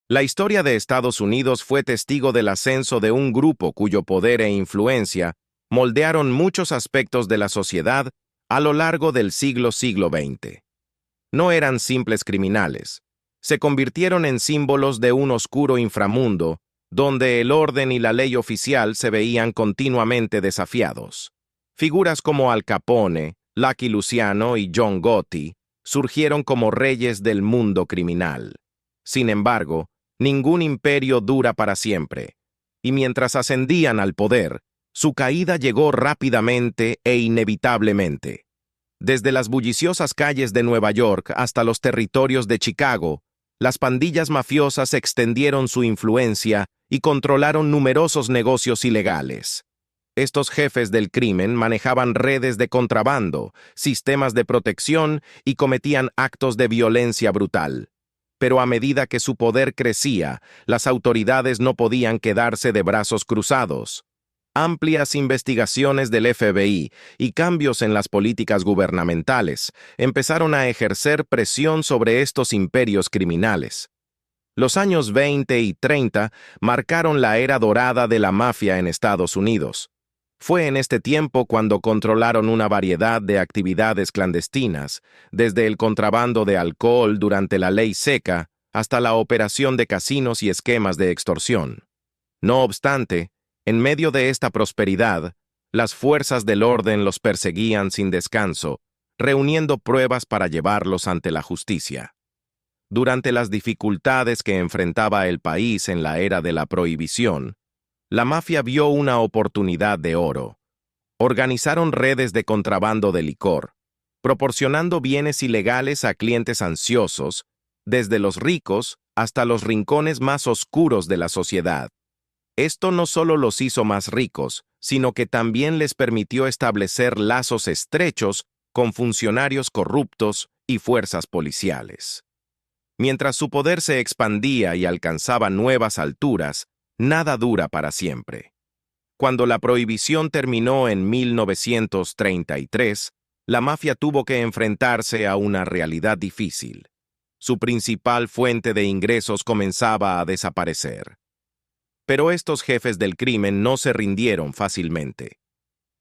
La historia de Estados Unidos fue testigo del ascenso de un grupo cuyo poder e influencia moldearon muchos aspectos de la sociedad a lo largo del siglo XX. No eran simples criminales. Se convirtieron en símbolos de un oscuro inframundo, donde el orden y la ley oficial se veían continuamente desafiados. Figuras como Al Capone, Lucky Luciano y John Gotti surgieron como reyes del mundo criminal. Sin embargo, ningún imperio dura para siempre, y mientras ascendían al poder, su caída llegó rápidamente e inevitablemente. Desde las bulliciosas calles de Nueva York hasta los territorios de Chicago, las pandillas mafiosas extendieron su influencia y controlaron numerosos negocios ilegales. Estos jefes del crimen manejaban redes de contrabando, sistemas de protección y cometían actos de violencia brutal. Pero a medida que su poder crecía, las autoridades no podían quedarse de brazos cruzados. Amplias investigaciones del FBI y cambios en las políticas gubernamentales empezaron a ejercer presión sobre estos imperios criminales. Los años 20 y 30 marcaron la era dorada de la mafia en Estados Unidos. Fue en este tiempo cuando controlaron una variedad de actividades clandestinas, desde el contrabando de alcohol durante la ley seca hasta la operación de casinos y esquemas de extorsión. No obstante, en medio de esta prosperidad, las fuerzas del orden los perseguían sin descanso, reuniendo pruebas para llevarlos ante la justicia. Durante las dificultades que enfrentaba el país en la era de la prohibición, la mafia vio una oportunidad de oro. Organizaron redes de contrabando de licor, proporcionando bienes ilegales a clientes ansiosos, desde los ricos hasta los rincones más oscuros de la sociedad. Esto no solo los hizo más ricos, sino que también les permitió establecer lazos estrechos con funcionarios corruptos y fuerzas policiales. Mientras su poder se expandía y alcanzaba nuevas alturas, nada dura para siempre. Cuando la prohibición terminó en 1933, la mafia tuvo que enfrentarse a una realidad difícil. Su principal fuente de ingresos comenzaba a desaparecer. Pero estos jefes del crimen no se rindieron fácilmente.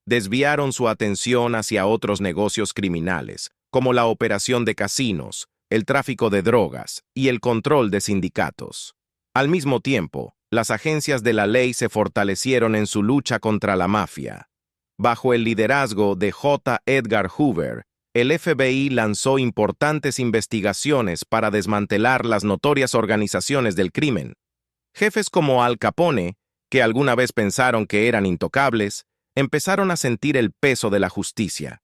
Desviaron su atención hacia otros negocios criminales, como la operación de casinos, el tráfico de drogas y el control de sindicatos. Al mismo tiempo, las agencias de la ley se fortalecieron en su lucha contra la mafia. Bajo el liderazgo de J. Edgar Hoover, el FBI lanzó importantes investigaciones para desmantelar las notorias organizaciones del crimen. Jefes como Al Capone, que alguna vez pensaron que eran intocables, empezaron a sentir el peso de la justicia.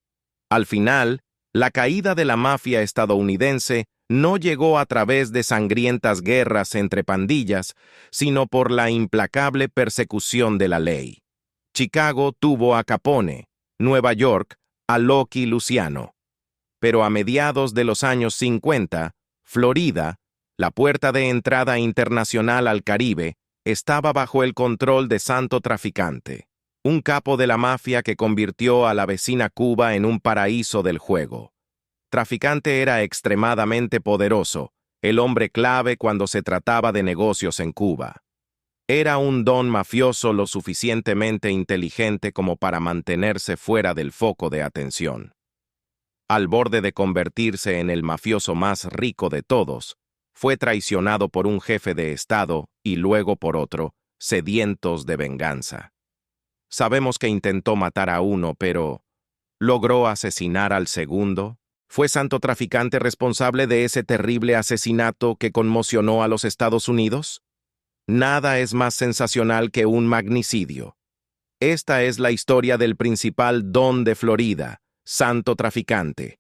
Al final, la caída de la mafia estadounidense no llegó a través de sangrientas guerras entre pandillas, sino por la implacable persecución de la ley. Chicago tuvo a Capone, Nueva York a Lucky Luciano. Pero a mediados de los años 50, Florida, la puerta de entrada internacional al Caribe, estaba bajo el control de Santo Traficante, un capo de la mafia que convirtió a la vecina Cuba en un paraíso del juego. Traficante era extremadamente poderoso, el hombre clave cuando se trataba de negocios en Cuba. Era un don mafioso lo suficientemente inteligente como para mantenerse fuera del foco de atención. Al borde de convertirse en el mafioso más rico de todos, fue traicionado por un jefe de Estado y luego por otro, sedientos de venganza. Sabemos que intentó matar a uno, pero ¿logró asesinar al segundo? ¿Fue Santo Traficante responsable de ese terrible asesinato que conmocionó a los Estados Unidos? Nada es más sensacional que un magnicidio. Esta es la historia del principal don de Florida, Santo Traficante.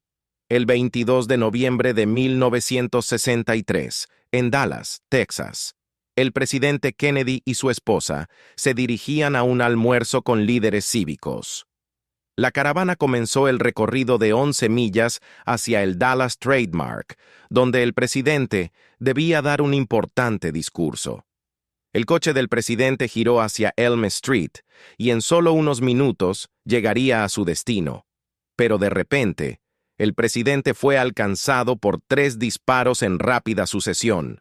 El 22 de noviembre de 1963, en Dallas, Texas, el presidente Kennedy y su esposa se dirigían a un almuerzo con líderes cívicos. La caravana comenzó el recorrido de 11 millas hacia el Dallas Trademark, donde el presidente debía dar un importante discurso. El coche del presidente giró hacia Elm Street y en solo unos minutos llegaría a su destino. Pero de repente, el presidente fue alcanzado por 3 disparos en rápida sucesión.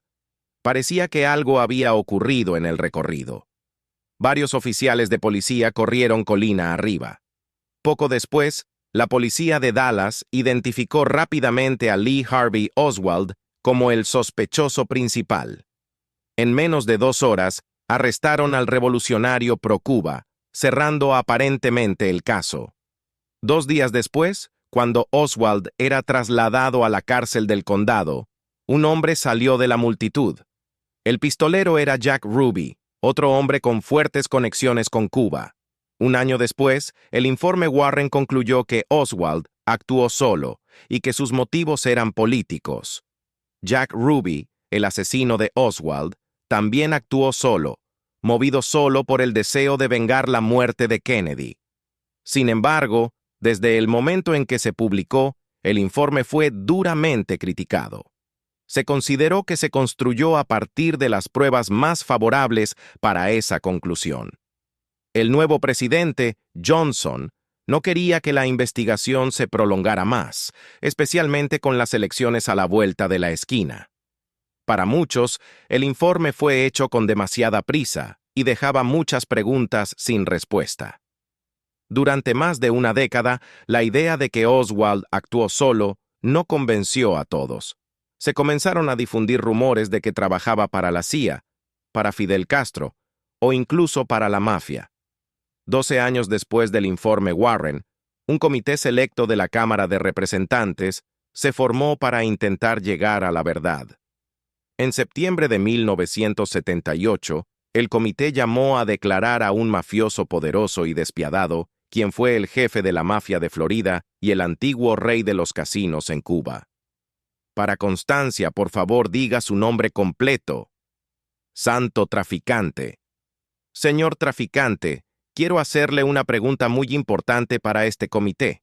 Parecía que algo había ocurrido en el recorrido. Varios oficiales de policía corrieron colina arriba. Poco después, la policía de Dallas identificó rápidamente a Lee Harvey Oswald como el sospechoso principal. En menos de 2 horas, arrestaron al revolucionario pro-Cuba, cerrando aparentemente el caso. 2 días después, cuando Oswald era trasladado a la cárcel del condado, un hombre salió de la multitud. El pistolero era Jack Ruby, otro hombre con fuertes conexiones con Cuba. Un año después, el informe Warren concluyó que Oswald actuó solo y que sus motivos eran políticos. Jack Ruby, el asesino de Oswald, también actuó solo, movido solo por el deseo de vengar la muerte de Kennedy. Sin embargo, desde el momento en que se publicó, el informe fue duramente criticado. Se consideró que se construyó a partir de las pruebas más favorables para esa conclusión. El nuevo presidente, Johnson, no quería que la investigación se prolongara más, especialmente con las elecciones a la vuelta de la esquina. Para muchos, el informe fue hecho con demasiada prisa y dejaba muchas preguntas sin respuesta. Durante más de una década, la idea de que Oswald actuó solo no convenció a todos. Se comenzaron a difundir rumores de que trabajaba para la CIA, para Fidel Castro o incluso para la mafia. 12 años después del informe Warren, un comité selecto de la Cámara de Representantes se formó para intentar llegar a la verdad. En septiembre de 1978, el comité llamó a declarar a un mafioso poderoso y despiadado, quien fue el jefe de la mafia de Florida y el antiguo rey de los casinos en Cuba. Para constancia, por favor, diga su nombre completo. Santo Traficante. Señor Traficante, quiero hacerle una pregunta muy importante para este comité.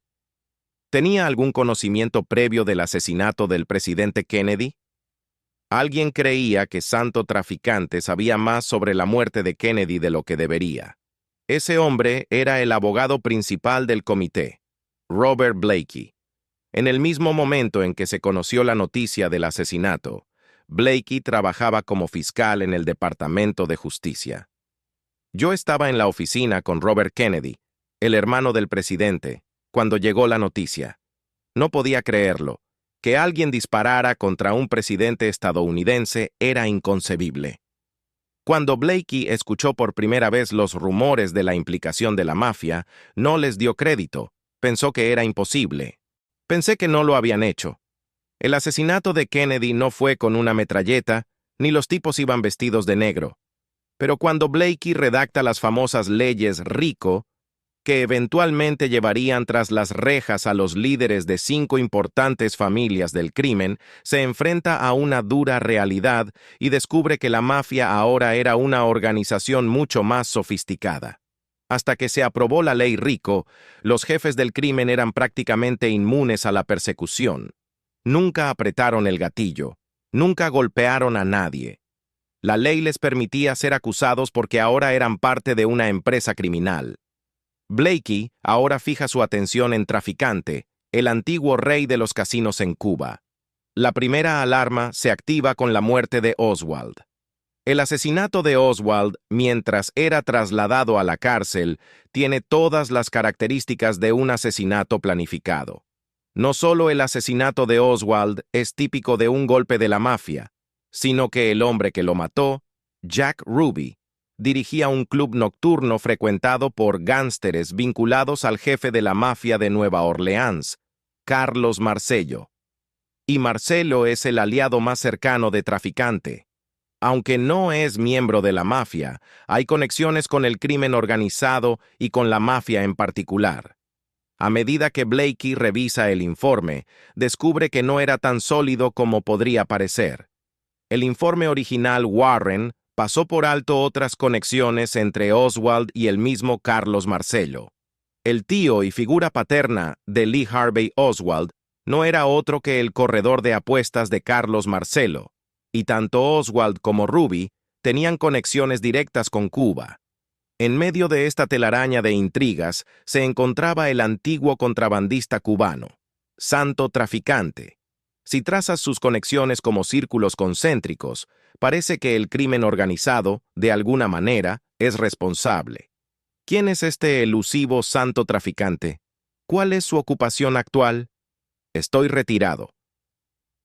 ¿Tenía algún conocimiento previo del asesinato del presidente Kennedy? Alguien creía que Santo Traficante sabía más sobre la muerte de Kennedy de lo que debería. Ese hombre era el abogado principal del comité, Robert Blakey. En el mismo momento en que se conoció la noticia del asesinato, Blakey trabajaba como fiscal en el Departamento de Justicia. Yo estaba en la oficina con Robert Kennedy, el hermano del presidente, cuando llegó la noticia. No podía creerlo. Que alguien disparara contra un presidente estadounidense era inconcebible. Cuando Blakey escuchó por primera vez los rumores de la implicación de la mafia, no les dio crédito. Pensó que era imposible. Pensé que no lo habían hecho. El asesinato de Kennedy no fue con una metralleta, ni los tipos iban vestidos de negro. Pero cuando Blakey redacta las famosas leyes RICO, que eventualmente llevarían tras las rejas a los líderes de 5 importantes familias del crimen, se enfrenta a una dura realidad y descubre que la mafia ahora era una organización mucho más sofisticada. Hasta que se aprobó la ley RICO, los jefes del crimen eran prácticamente inmunes a la persecución. Nunca apretaron el gatillo, nunca golpearon a nadie. La ley les permitía ser acusados porque ahora eran parte de una empresa criminal. Blakey ahora fija su atención en Traficante, el antiguo rey de los casinos en Cuba. La primera alarma se activa con la muerte de Oswald. El asesinato de Oswald, mientras era trasladado a la cárcel, tiene todas las características de un asesinato planificado. No solo el asesinato de Oswald es típico de un golpe de la mafia, sino que el hombre que lo mató, Jack Ruby, dirigía un club nocturno frecuentado por gánsteres vinculados al jefe de la mafia de Nueva Orleans, Carlos Marcello. Y Marcello es el aliado más cercano de Traficante. Aunque no es miembro de la mafia, hay conexiones con el crimen organizado y con la mafia en particular. A medida que Blakey revisa el informe, descubre que no era tan sólido como podría parecer. El informe original Warren pasó por alto otras conexiones entre Oswald y el mismo Carlos Marcello. El tío y figura paterna de Lee Harvey Oswald no era otro que el corredor de apuestas de Carlos Marcello, y tanto Oswald como Ruby tenían conexiones directas con Cuba. En medio de esta telaraña de intrigas se encontraba el antiguo contrabandista cubano, Santo Traficante. Si trazas sus conexiones como círculos concéntricos, parece que el crimen organizado, de alguna manera, es responsable. ¿Quién es este elusivo santo traficante? ¿Cuál es su ocupación actual? Estoy retirado.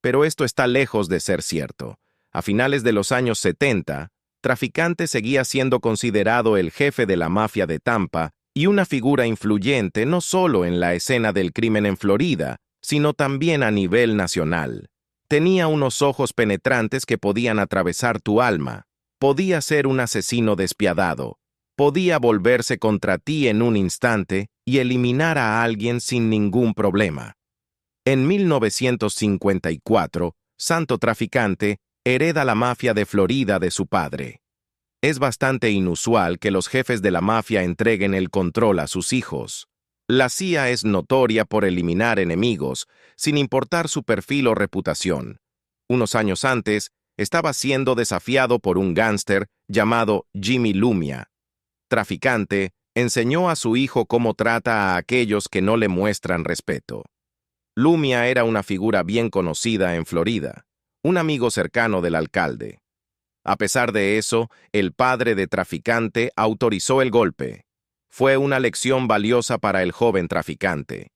Pero esto está lejos de ser cierto. A finales de los años 70, Traficante seguía siendo considerado el jefe de la mafia de Tampa y una figura influyente no solo en la escena del crimen en Florida, sino también a nivel nacional. Tenía unos ojos penetrantes que podían atravesar tu alma. Podía ser un asesino despiadado. Podía volverse contra ti en un instante y eliminar a alguien sin ningún problema. En 1954, Santo Traficante hereda la mafia de Florida de su padre. Es bastante inusual que los jefes de la mafia entreguen el control a sus hijos. La CIA es notoria por eliminar enemigos, sin importar su perfil o reputación. Unos años antes, estaba siendo desafiado por un gángster llamado Jimmy Lumia. Traficante enseñó a su hijo cómo trata a aquellos que no le muestran respeto. Lumia era una figura bien conocida en Florida, un amigo cercano del alcalde. A pesar de eso, el padre de Traficante autorizó el golpe. Fue una lección valiosa para el joven traficante.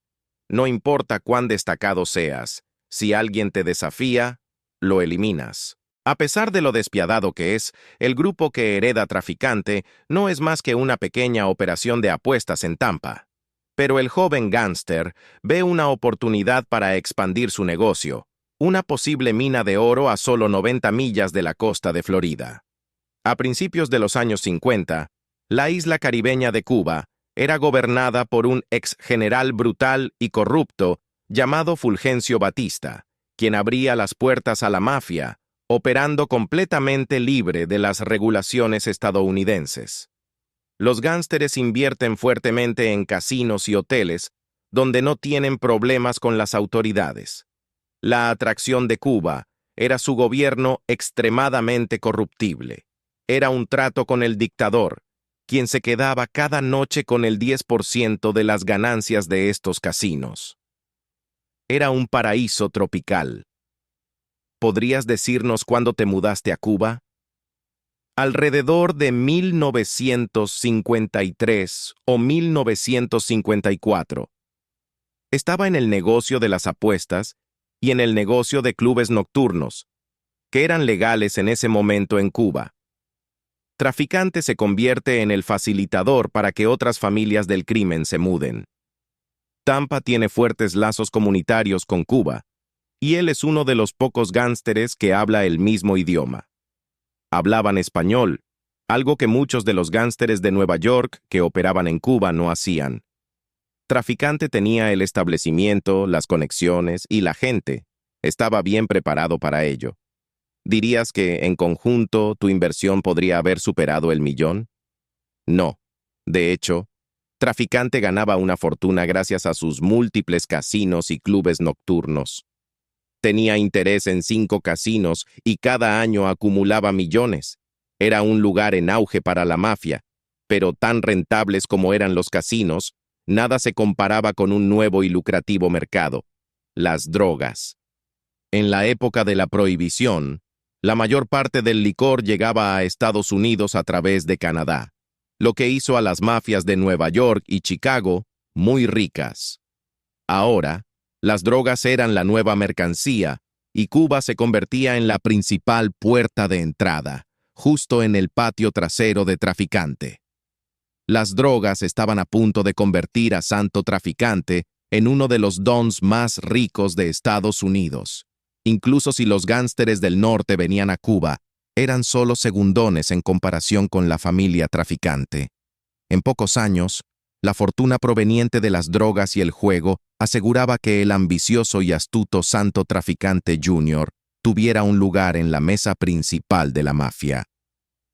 No importa cuán destacado seas, si alguien te desafía, lo eliminas. A pesar de lo despiadado que es, el grupo que hereda Traficante no es más que una pequeña operación de apuestas en Tampa. Pero el joven gángster ve una oportunidad para expandir su negocio, una posible mina de oro a solo 90 millas de la costa de Florida. A principios de los años 50, la isla caribeña de Cuba era gobernada por un ex general brutal y corrupto llamado Fulgencio Batista, quien abría las puertas a la mafia, operando completamente libre de las regulaciones estadounidenses. Los gángsteres invierten fuertemente en casinos y hoteles, donde no tienen problemas con las autoridades. La atracción de Cuba era su gobierno extremadamente corruptible. Era un trato con el dictador, quien se quedaba cada noche con el 10% de las ganancias de estos casinos. Era un paraíso tropical. ¿Podrías decirnos cuándo te mudaste a Cuba? Alrededor de 1953 o 1954. Estaba en el negocio de las apuestas y en el negocio de clubes nocturnos, que eran legales en ese momento en Cuba. Traficante se convierte en el facilitador para que otras familias del crimen se muden. Tampa tiene fuertes lazos comunitarios con Cuba, y él es uno de los pocos gángsteres que habla el mismo idioma. Hablaban español, algo que muchos de los gángsteres de Nueva York que operaban en Cuba no hacían. Traficante tenía el establecimiento, las conexiones y la gente. Estaba bien preparado para ello. ¿Dirías que, en conjunto, tu inversión podría haber superado el millón? No. De hecho, Traficante ganaba una fortuna gracias a sus múltiples casinos y clubes nocturnos. Tenía interés en 5 casinos y cada año acumulaba millones. Era un lugar en auge para la mafia, pero tan rentables como eran los casinos, nada se comparaba con un nuevo y lucrativo mercado: las drogas. En la época de la prohibición, la mayor parte del licor llegaba a Estados Unidos a través de Canadá, lo que hizo a las mafias de Nueva York y Chicago muy ricas. Ahora, las drogas eran la nueva mercancía y Cuba se convertía en la principal puerta de entrada, justo en el patio trasero de Traficante. Las drogas estaban a punto de convertir a Santo Traficante en uno de los dons más ricos de Estados Unidos. Incluso si los gángsteres del norte venían a Cuba, eran solo segundones en comparación con la familia Traficante. En pocos años, la fortuna proveniente de las drogas y el juego aseguraba que el ambicioso y astuto Santo Traficante Jr. tuviera un lugar en la mesa principal de la mafia.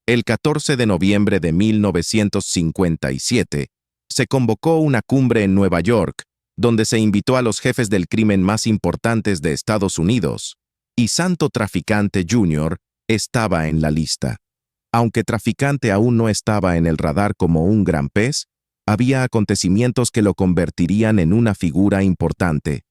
El 14 de noviembre de 1957, se convocó una cumbre en Nueva York, donde se invitó a los jefes del crimen más importantes de Estados Unidos, y Santo Traficante Jr. estaba en la lista. Aunque Traficante aún no estaba en el radar como un gran pez, había acontecimientos que lo convertirían en una figura importante.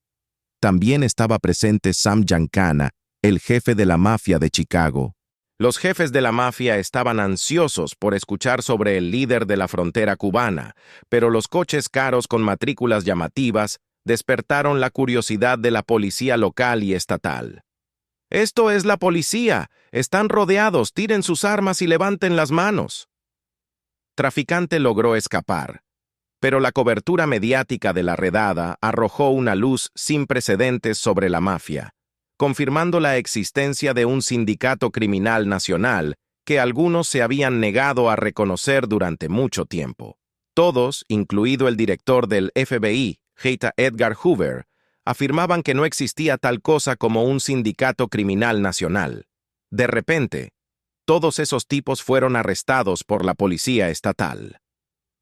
También estaba presente Sam Giancana, el jefe de la mafia de Chicago. Los jefes de la mafia estaban ansiosos por escuchar sobre el líder de la frontera cubana, pero los coches caros con matrículas llamativas despertaron la curiosidad de la policía local y estatal. «¡Esto es la policía! ¡Están rodeados! ¡Tiren sus armas y levanten las manos!». Traficante logró escapar, pero la cobertura mediática de la redada arrojó una luz sin precedentes sobre la mafia, confirmando la existencia de un sindicato criminal nacional que algunos se habían negado a reconocer durante mucho tiempo. Todos, incluido el director del FBI, J. Edgar Hoover, afirmaban que no existía tal cosa como un sindicato criminal nacional. De repente, todos esos tipos fueron arrestados por la policía estatal.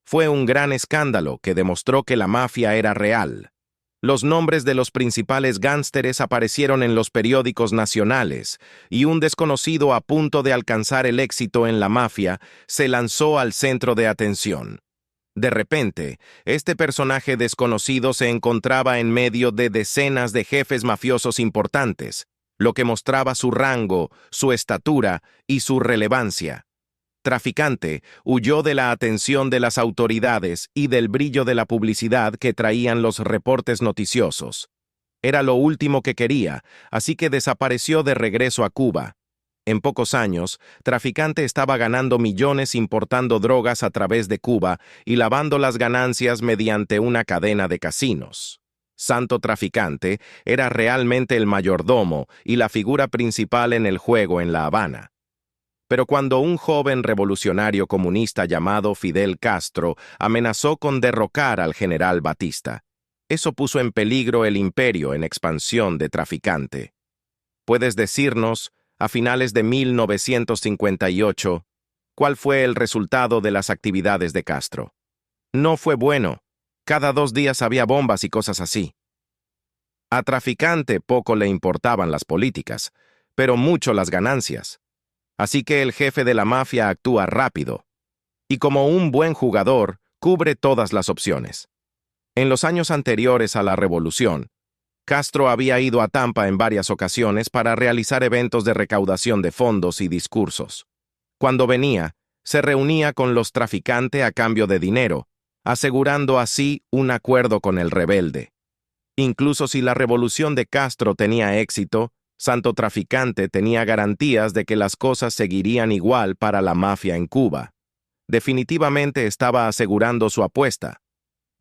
Fue un gran escándalo que demostró que la mafia era real. Los nombres de los principales gánsteres aparecieron en los periódicos nacionales, y un desconocido a punto de alcanzar el éxito en la mafia se lanzó al centro de atención. De repente, este personaje desconocido se encontraba en medio de decenas de jefes mafiosos importantes, lo que mostraba su rango, su estatura y su relevancia. Traficante huyó de la atención de las autoridades y del brillo de la publicidad que traían los reportes noticiosos. Era lo último que quería, así que desapareció de regreso a Cuba. En pocos años, Traficante estaba ganando millones importando drogas a través de Cuba y lavando las ganancias mediante una cadena de casinos. Santo Traficante era realmente el mayordomo y la figura principal en el juego en La Habana. Pero cuando un joven revolucionario comunista llamado Fidel Castro amenazó con derrocar al general Batista, eso puso en peligro el imperio en expansión de Traficante. ¿Puedes decirnos, a finales de 1958, cuál fue el resultado de las actividades de Castro? No fue bueno. Cada 2 días había bombas y cosas así. A Traficante poco le importaban las políticas, pero mucho las ganancias. Así que el jefe de la mafia actúa rápido, y como un buen jugador, cubre todas las opciones. En los años anteriores a la revolución, Castro había ido a Tampa en varias ocasiones para realizar eventos de recaudación de fondos y discursos. Cuando venía, se reunía con los Traficante a cambio de dinero, asegurando así un acuerdo con el rebelde. Incluso si la revolución de Castro tenía éxito, Santo Traficante tenía garantías de que las cosas seguirían igual para la mafia en Cuba. Definitivamente estaba asegurando su apuesta.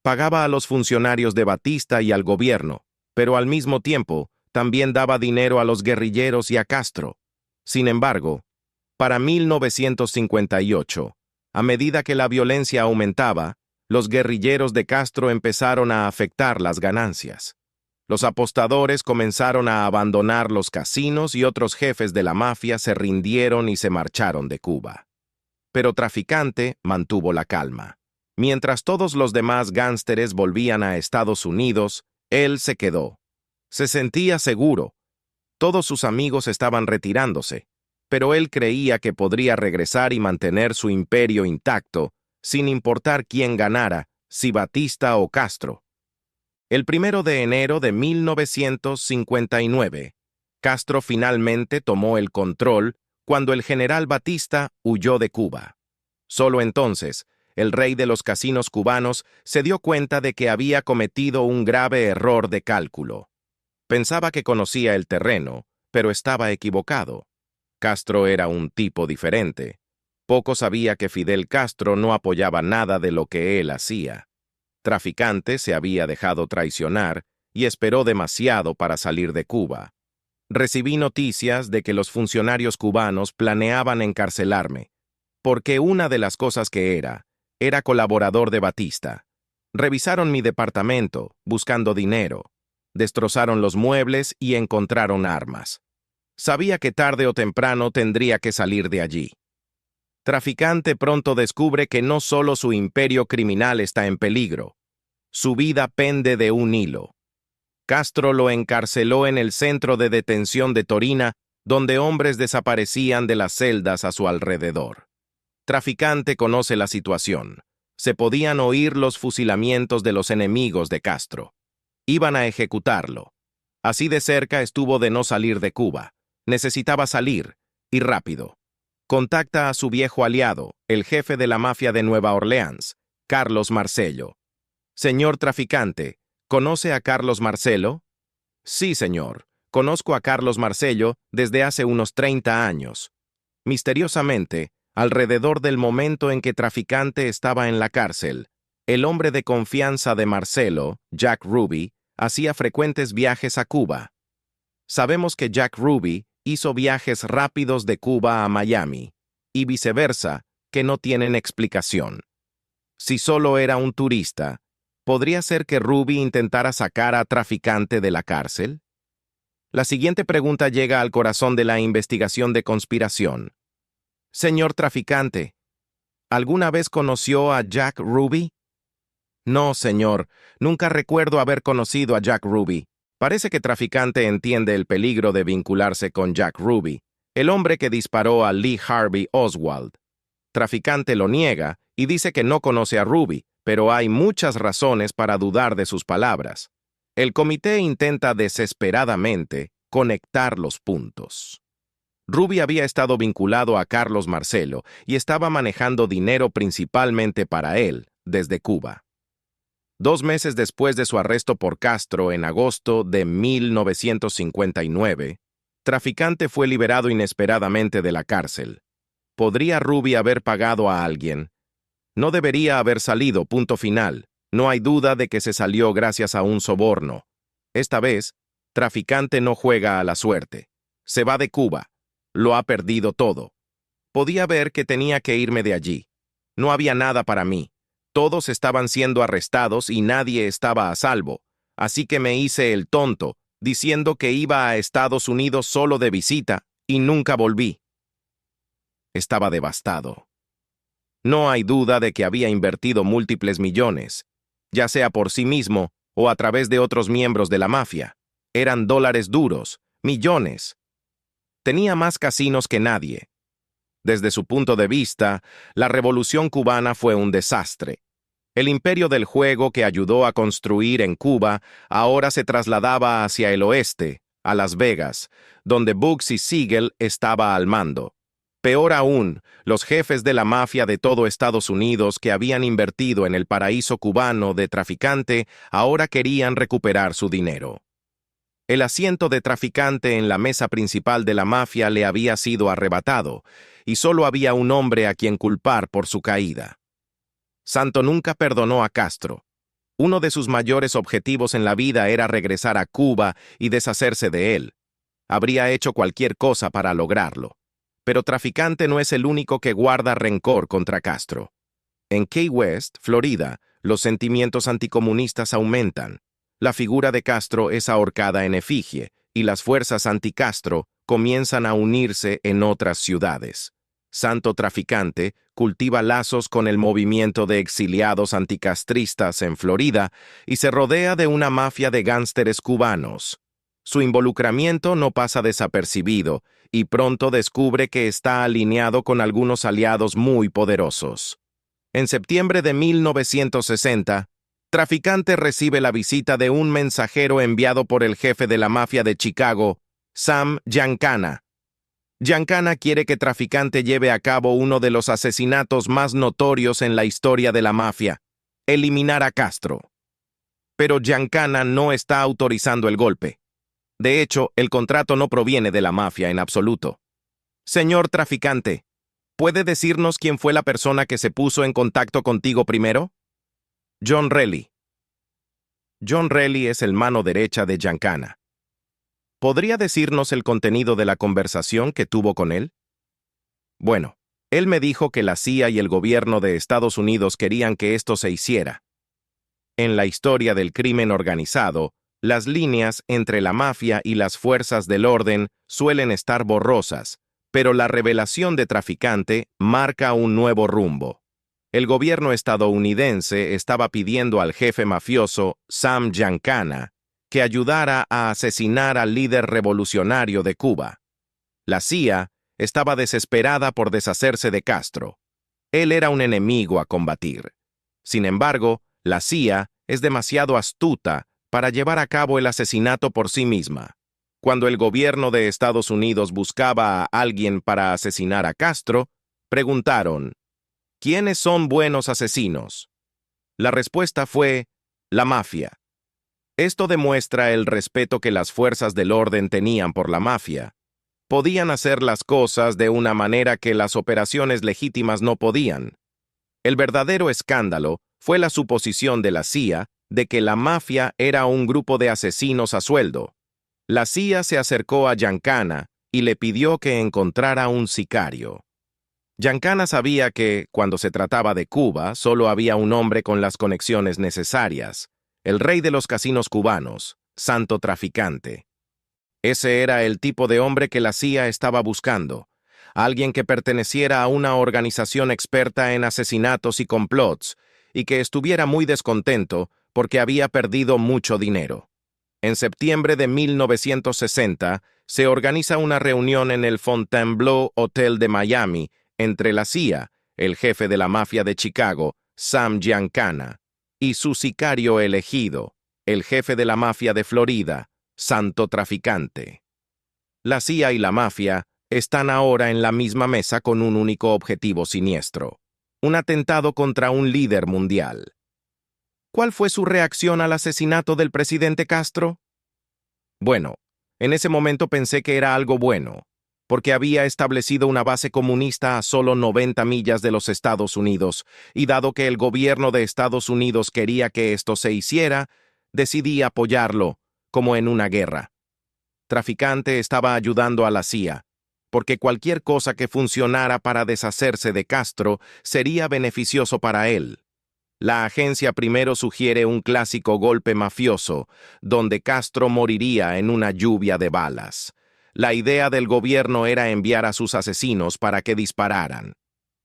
Pagaba a los funcionarios de Batista y al gobierno, pero al mismo tiempo también daba dinero a los guerrilleros y a Castro. Sin embargo, para 1958, a medida que la violencia aumentaba, los guerrilleros de Castro empezaron a afectar las ganancias. Los apostadores comenzaron a abandonar los casinos y otros jefes de la mafia se rindieron y se marcharon de Cuba. Pero Traficante mantuvo la calma. Mientras todos los demás gánsteres volvían a Estados Unidos, él se quedó. Se sentía seguro. Todos sus amigos estaban retirándose, pero él creía que podría regresar y mantener su imperio intacto, sin importar quién ganara, si Batista o Castro. El 1 de enero de 1959, Castro finalmente tomó el control cuando el general Batista huyó de Cuba. Solo entonces, el rey de los casinos cubanos se dio cuenta de que había cometido un grave error de cálculo. Pensaba que conocía el terreno, pero estaba equivocado. Castro era un tipo diferente. Poco sabía que Fidel Castro no apoyaba nada de lo que él hacía. Traficante se había dejado traicionar y esperó demasiado para salir de Cuba. Recibí noticias de que los funcionarios cubanos planeaban encarcelarme, porque una de las cosas que era colaborador de Batista. Revisaron mi departamento, buscando dinero. Destrozaron los muebles y encontraron armas. Sabía que tarde o temprano tendría que salir de allí. Traficante pronto descubre que no solo su imperio criminal está en peligro, su vida pende de un hilo. Castro lo encarceló en el centro de detención de Torina, donde hombres desaparecían de las celdas a su alrededor. Traficante conoce la situación. Se podían oír los fusilamientos de los enemigos de Castro. Iban a ejecutarlo. Así de cerca estuvo de no salir de Cuba. Necesitaba salir, y rápido. Contacta a su viejo aliado, el jefe de la mafia de Nueva Orleans, Carlos Marcello. Señor traficante, ¿conoce a Carlos Marcello? Sí, señor. Conozco a Carlos Marcello desde hace unos 30 años. Misteriosamente, alrededor del momento en que Traficante estaba en la cárcel, el hombre de confianza de Marcello, Jack Ruby, hacía frecuentes viajes a Cuba. Sabemos que Jack Ruby hizo viajes rápidos de Cuba a Miami, y viceversa, que no tienen explicación. Si solo era un turista, ¿podría ser que Ruby intentara sacar a Traficante de la cárcel? La siguiente pregunta llega al corazón de la investigación de conspiración. Señor Traficante, ¿alguna vez conoció a Jack Ruby? No, señor, nunca recuerdo haber conocido a Jack Ruby. Parece que Traficante entiende el peligro de vincularse con Jack Ruby, el hombre que disparó a Lee Harvey Oswald. Traficante lo niega y dice que no conoce a Ruby, pero hay muchas razones para dudar de sus palabras. El comité intenta desesperadamente conectar los puntos. Ruby había estado vinculado a Carlos Marcello y estaba manejando dinero principalmente para él, desde Cuba. 2 meses después de su arresto por Castro en agosto de 1959, Traficante fue liberado inesperadamente de la cárcel. ¿Podría Ruby haber pagado a alguien? No debería haber salido, punto final. No hay duda de que se salió gracias a un soborno. Esta vez, Traficante no juega a la suerte. Se va de Cuba. Lo ha perdido todo. Podía ver que tenía que irme de allí. No había nada para mí. Todos estaban siendo arrestados y nadie estaba a salvo. Así que me hice el tonto, diciendo que iba a Estados Unidos solo de visita, y nunca volví. Estaba devastado. No hay duda de que había invertido múltiples millones, ya sea por sí mismo o a través de otros miembros de la mafia. Eran dólares duros, millones. Tenía más casinos que nadie. Desde su punto de vista, la revolución cubana fue un desastre. El imperio del juego que ayudó a construir en Cuba ahora se trasladaba hacia el oeste, a Las Vegas, donde Bugsy Siegel estaba al mando. Peor aún, los jefes de la mafia de todo Estados Unidos que habían invertido en el paraíso cubano de Traficante ahora querían recuperar su dinero. El asiento de Traficante en la mesa principal de la mafia le había sido arrebatado, y solo había un hombre a quien culpar por su caída. Santo nunca perdonó a Castro. Uno de sus mayores objetivos en la vida era regresar a Cuba y deshacerse de él. Habría hecho cualquier cosa para lograrlo. Pero Traficante no es el único que guarda rencor contra Castro. En Key West, Florida, los sentimientos anticomunistas aumentan. La figura de Castro es ahorcada en efigie, y las fuerzas anti-Castro comienzan a unirse en otras ciudades. Santo Traficante cultiva lazos con el movimiento de exiliados anticastristas en Florida y se rodea de una mafia de gánsteres cubanos. Su involucramiento no pasa desapercibido y pronto descubre que está alineado con algunos aliados muy poderosos. En septiembre de 1960, Traficante recibe la visita de un mensajero enviado por el jefe de la mafia de Chicago, Sam Giancana. Giancana quiere que Traficante lleve a cabo uno de los asesinatos más notorios en la historia de la mafia, eliminar a Castro. Pero Giancana no está autorizando el golpe. De hecho, el contrato no proviene de la mafia en absoluto. Señor Traficante, ¿puede decirnos quién fue la persona que se puso en contacto contigo primero? John Reilly. John Reilly es el mano derecha de Giancana. ¿Podría decirnos el contenido de la conversación que tuvo con él? Bueno, él me dijo que la CIA y el gobierno de Estados Unidos querían que esto se hiciera. En la historia del crimen organizado, las líneas entre la mafia y las fuerzas del orden suelen estar borrosas, pero la revelación de Traficante marca un nuevo rumbo. El gobierno estadounidense estaba pidiendo al jefe mafioso, Sam Giancana, que ayudara a asesinar al líder revolucionario de Cuba. La CIA estaba desesperada por deshacerse de Castro. Él era un enemigo a combatir. Sin embargo, la CIA es demasiado astuta para llevar a cabo el asesinato por sí misma. Cuando el gobierno de Estados Unidos buscaba a alguien para asesinar a Castro, preguntaron, ¿quiénes son buenos asesinos? La respuesta fue, la mafia. Esto demuestra el respeto que las fuerzas del orden tenían por la mafia. Podían hacer las cosas de una manera que las operaciones legítimas no podían. El verdadero escándalo fue la suposición de la CIA de que la mafia era un grupo de asesinos a sueldo. La CIA se acercó a Giancana y le pidió que encontrara un sicario. Giancana sabía que, cuando se trataba de Cuba, solo había un hombre con las conexiones necesarias, el rey de los casinos cubanos, Santo Traficante. Ese era el tipo de hombre que la CIA estaba buscando, alguien que perteneciera a una organización experta en asesinatos y complots, y que estuviera muy descontento porque había perdido mucho dinero. En septiembre de 1960, se organiza una reunión en el Fontainebleau Hotel de Miami entre la CIA, el jefe de la mafia de Chicago, Sam Giancana, y su sicario elegido, el jefe de la mafia de Florida, Santo Traficante. La CIA y la mafia están ahora en la misma mesa con un único objetivo siniestro: un atentado contra un líder mundial. ¿Cuál fue su reacción al asesinato del presidente Castro? Bueno, en ese momento pensé que era algo bueno, porque había establecido una base comunista a solo 90 millas de los Estados Unidos, y dado que el gobierno de Estados Unidos quería que esto se hiciera, decidí apoyarlo, como en una guerra. Traficante estaba ayudando a la CIA, porque cualquier cosa que funcionara para deshacerse de Castro sería beneficioso para él. La agencia primero sugiere un clásico golpe mafioso, donde Castro moriría en una lluvia de balas. La idea del gobierno era enviar a sus asesinos para que dispararan.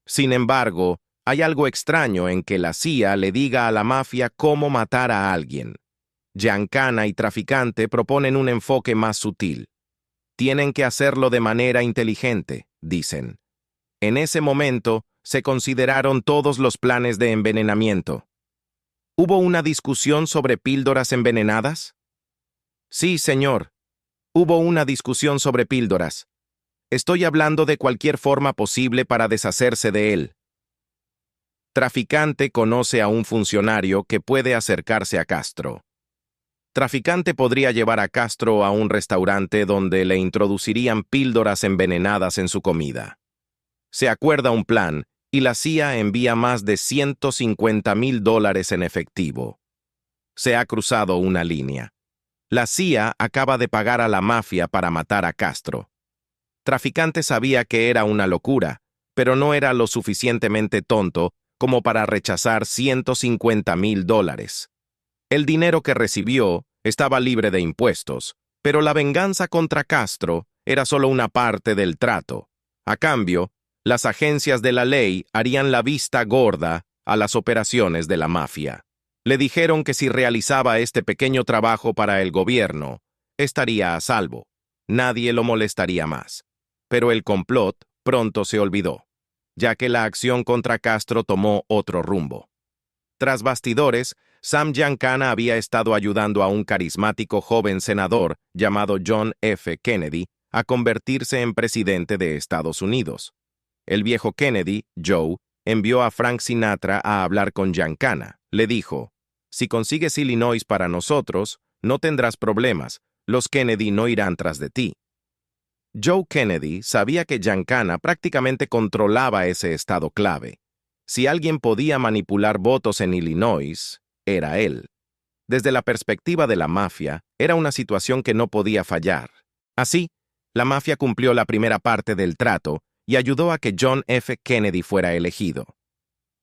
Sin embargo, hay algo extraño en que la CIA le diga a la mafia cómo matar a alguien. Giancana y Traficante proponen un enfoque más sutil. Tienen que hacerlo de manera inteligente, dicen. En ese momento, se consideraron todos los planes de envenenamiento. ¿Hubo una discusión sobre píldoras envenenadas? Sí, señor. Hubo una discusión sobre píldoras. Estoy hablando de cualquier forma posible para deshacerse de él. Traficante conoce a un funcionario que puede acercarse a Castro. Traficante podría llevar a Castro a un restaurante donde le introducirían píldoras envenenadas en su comida. Se acuerda un plan y la CIA envía más de $150,000 en efectivo. Se ha cruzado una línea. La CIA acaba de pagar a la mafia para matar a Castro. Traficante sabía que era una locura, pero no era lo suficientemente tonto como para rechazar $150,000. El dinero que recibió estaba libre de impuestos, pero la venganza contra Castro era solo una parte del trato. A cambio, las agencias de la ley harían la vista gorda a las operaciones de la mafia. Le dijeron que si realizaba este pequeño trabajo para el gobierno, estaría a salvo. Nadie lo molestaría más. Pero el complot pronto se olvidó, ya que la acción contra Castro tomó otro rumbo. Tras bastidores, Sam Giancana había estado ayudando a un carismático joven senador llamado John F. Kennedy a convertirse en presidente de Estados Unidos. El viejo Kennedy, Joe, envió a Frank Sinatra a hablar con Giancana. Le dijo, si consigues Illinois para nosotros, no tendrás problemas, los Kennedy no irán tras de ti. Joe Kennedy sabía que Giancana prácticamente controlaba ese estado clave. Si alguien podía manipular votos en Illinois, era él. Desde la perspectiva de la mafia, era una situación que no podía fallar. Así, la mafia cumplió la primera parte del trato y ayudó a que John F. Kennedy fuera elegido.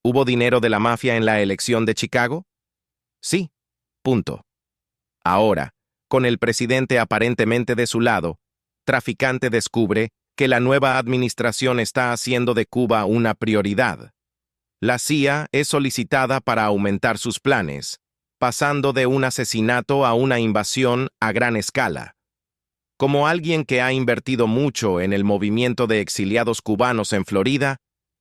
¿Hubo dinero de la mafia en la elección de Chicago? Sí. Punto. Ahora, con el presidente aparentemente de su lado, Traficante descubre que la nueva administración está haciendo de Cuba una prioridad. La CIA es solicitada para aumentar sus planes, pasando de un asesinato a una invasión a gran escala. Como alguien que ha invertido mucho en el movimiento de exiliados cubanos en Florida,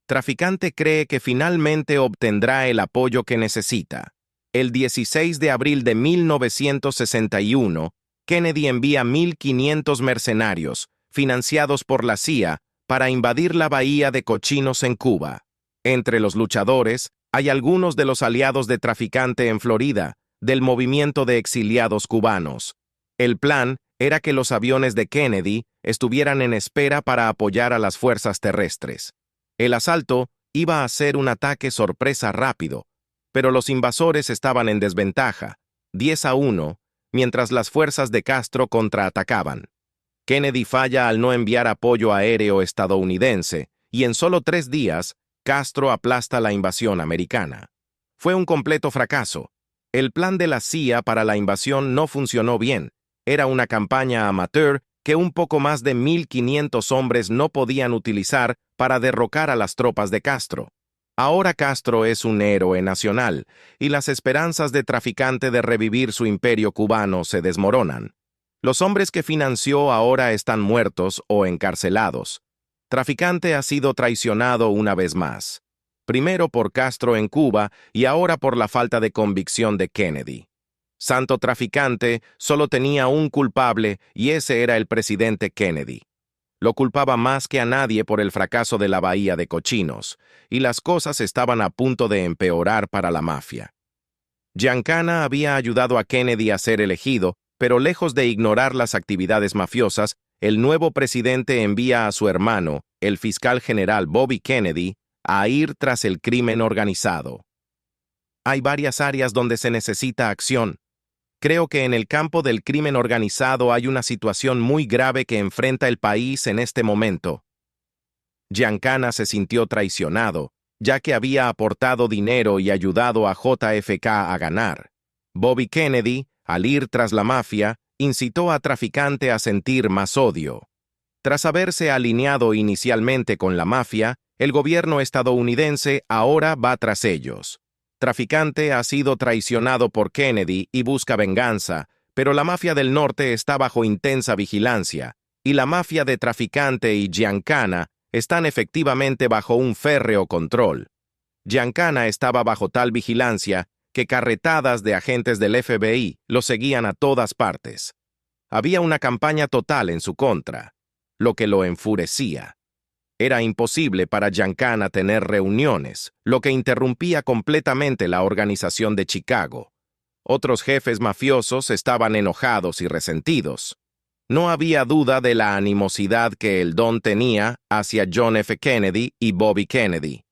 Traficante cree que finalmente obtendrá el apoyo que necesita. El 16 de abril de 1961, Kennedy envía 1.500 mercenarios, financiados por la CIA, para invadir la bahía de Cochinos en Cuba. Entre los luchadores, hay algunos de los aliados de Traficante en Florida, del movimiento de exiliados cubanos. El plan era que los aviones de Kennedy estuvieran en espera para apoyar a las fuerzas terrestres. El asalto iba a ser un ataque sorpresa rápido, pero los invasores estaban en desventaja, 10-1, mientras las fuerzas de Castro contraatacaban. Kennedy falla al no enviar apoyo aéreo estadounidense, y en solo 3 días, Castro aplasta la invasión americana. Fue un completo fracaso. El plan de la CIA para la invasión no funcionó bien. Era una campaña amateur que un poco más de 1.500 hombres no podían utilizar para derrocar a las tropas de Castro. Ahora Castro es un héroe nacional, y las esperanzas de Traficante de revivir su imperio cubano se desmoronan. Los hombres que financió ahora están muertos o encarcelados. Traficante ha sido traicionado una vez más. Primero por Castro en Cuba y ahora por la falta de convicción de Kennedy. Santo Traficante solo tenía un culpable y ese era el presidente Kennedy. Lo culpaba más que a nadie por el fracaso de la bahía de Cochinos, y las cosas estaban a punto de empeorar para la mafia. Giancana había ayudado a Kennedy a ser elegido, pero lejos de ignorar las actividades mafiosas, el nuevo presidente envía a su hermano, el fiscal general Bobby Kennedy, a ir tras el crimen organizado. Hay varias áreas donde se necesita acción. Creo que en el campo del crimen organizado hay una situación muy grave que enfrenta el país en este momento. Giancana se sintió traicionado, ya que había aportado dinero y ayudado a JFK a ganar. Bobby Kennedy, al ir tras la mafia, incitó a Traficante a sentir más odio. Tras haberse alineado inicialmente con la mafia, el gobierno estadounidense ahora va tras ellos. Traficante ha sido traicionado por Kennedy y busca venganza, pero la mafia del norte está bajo intensa vigilancia, y la mafia de Traficante y Giancana están efectivamente bajo un férreo control. Giancana estaba bajo tal vigilancia que carretadas de agentes del FBI lo seguían a todas partes. Había una campaña total en su contra, lo que lo enfurecía. Era imposible para Giancana tener reuniones, lo que interrumpía completamente la organización de Chicago. Otros jefes mafiosos estaban enojados y resentidos. No había duda de la animosidad que el Don tenía hacia John F. Kennedy y Bobby Kennedy.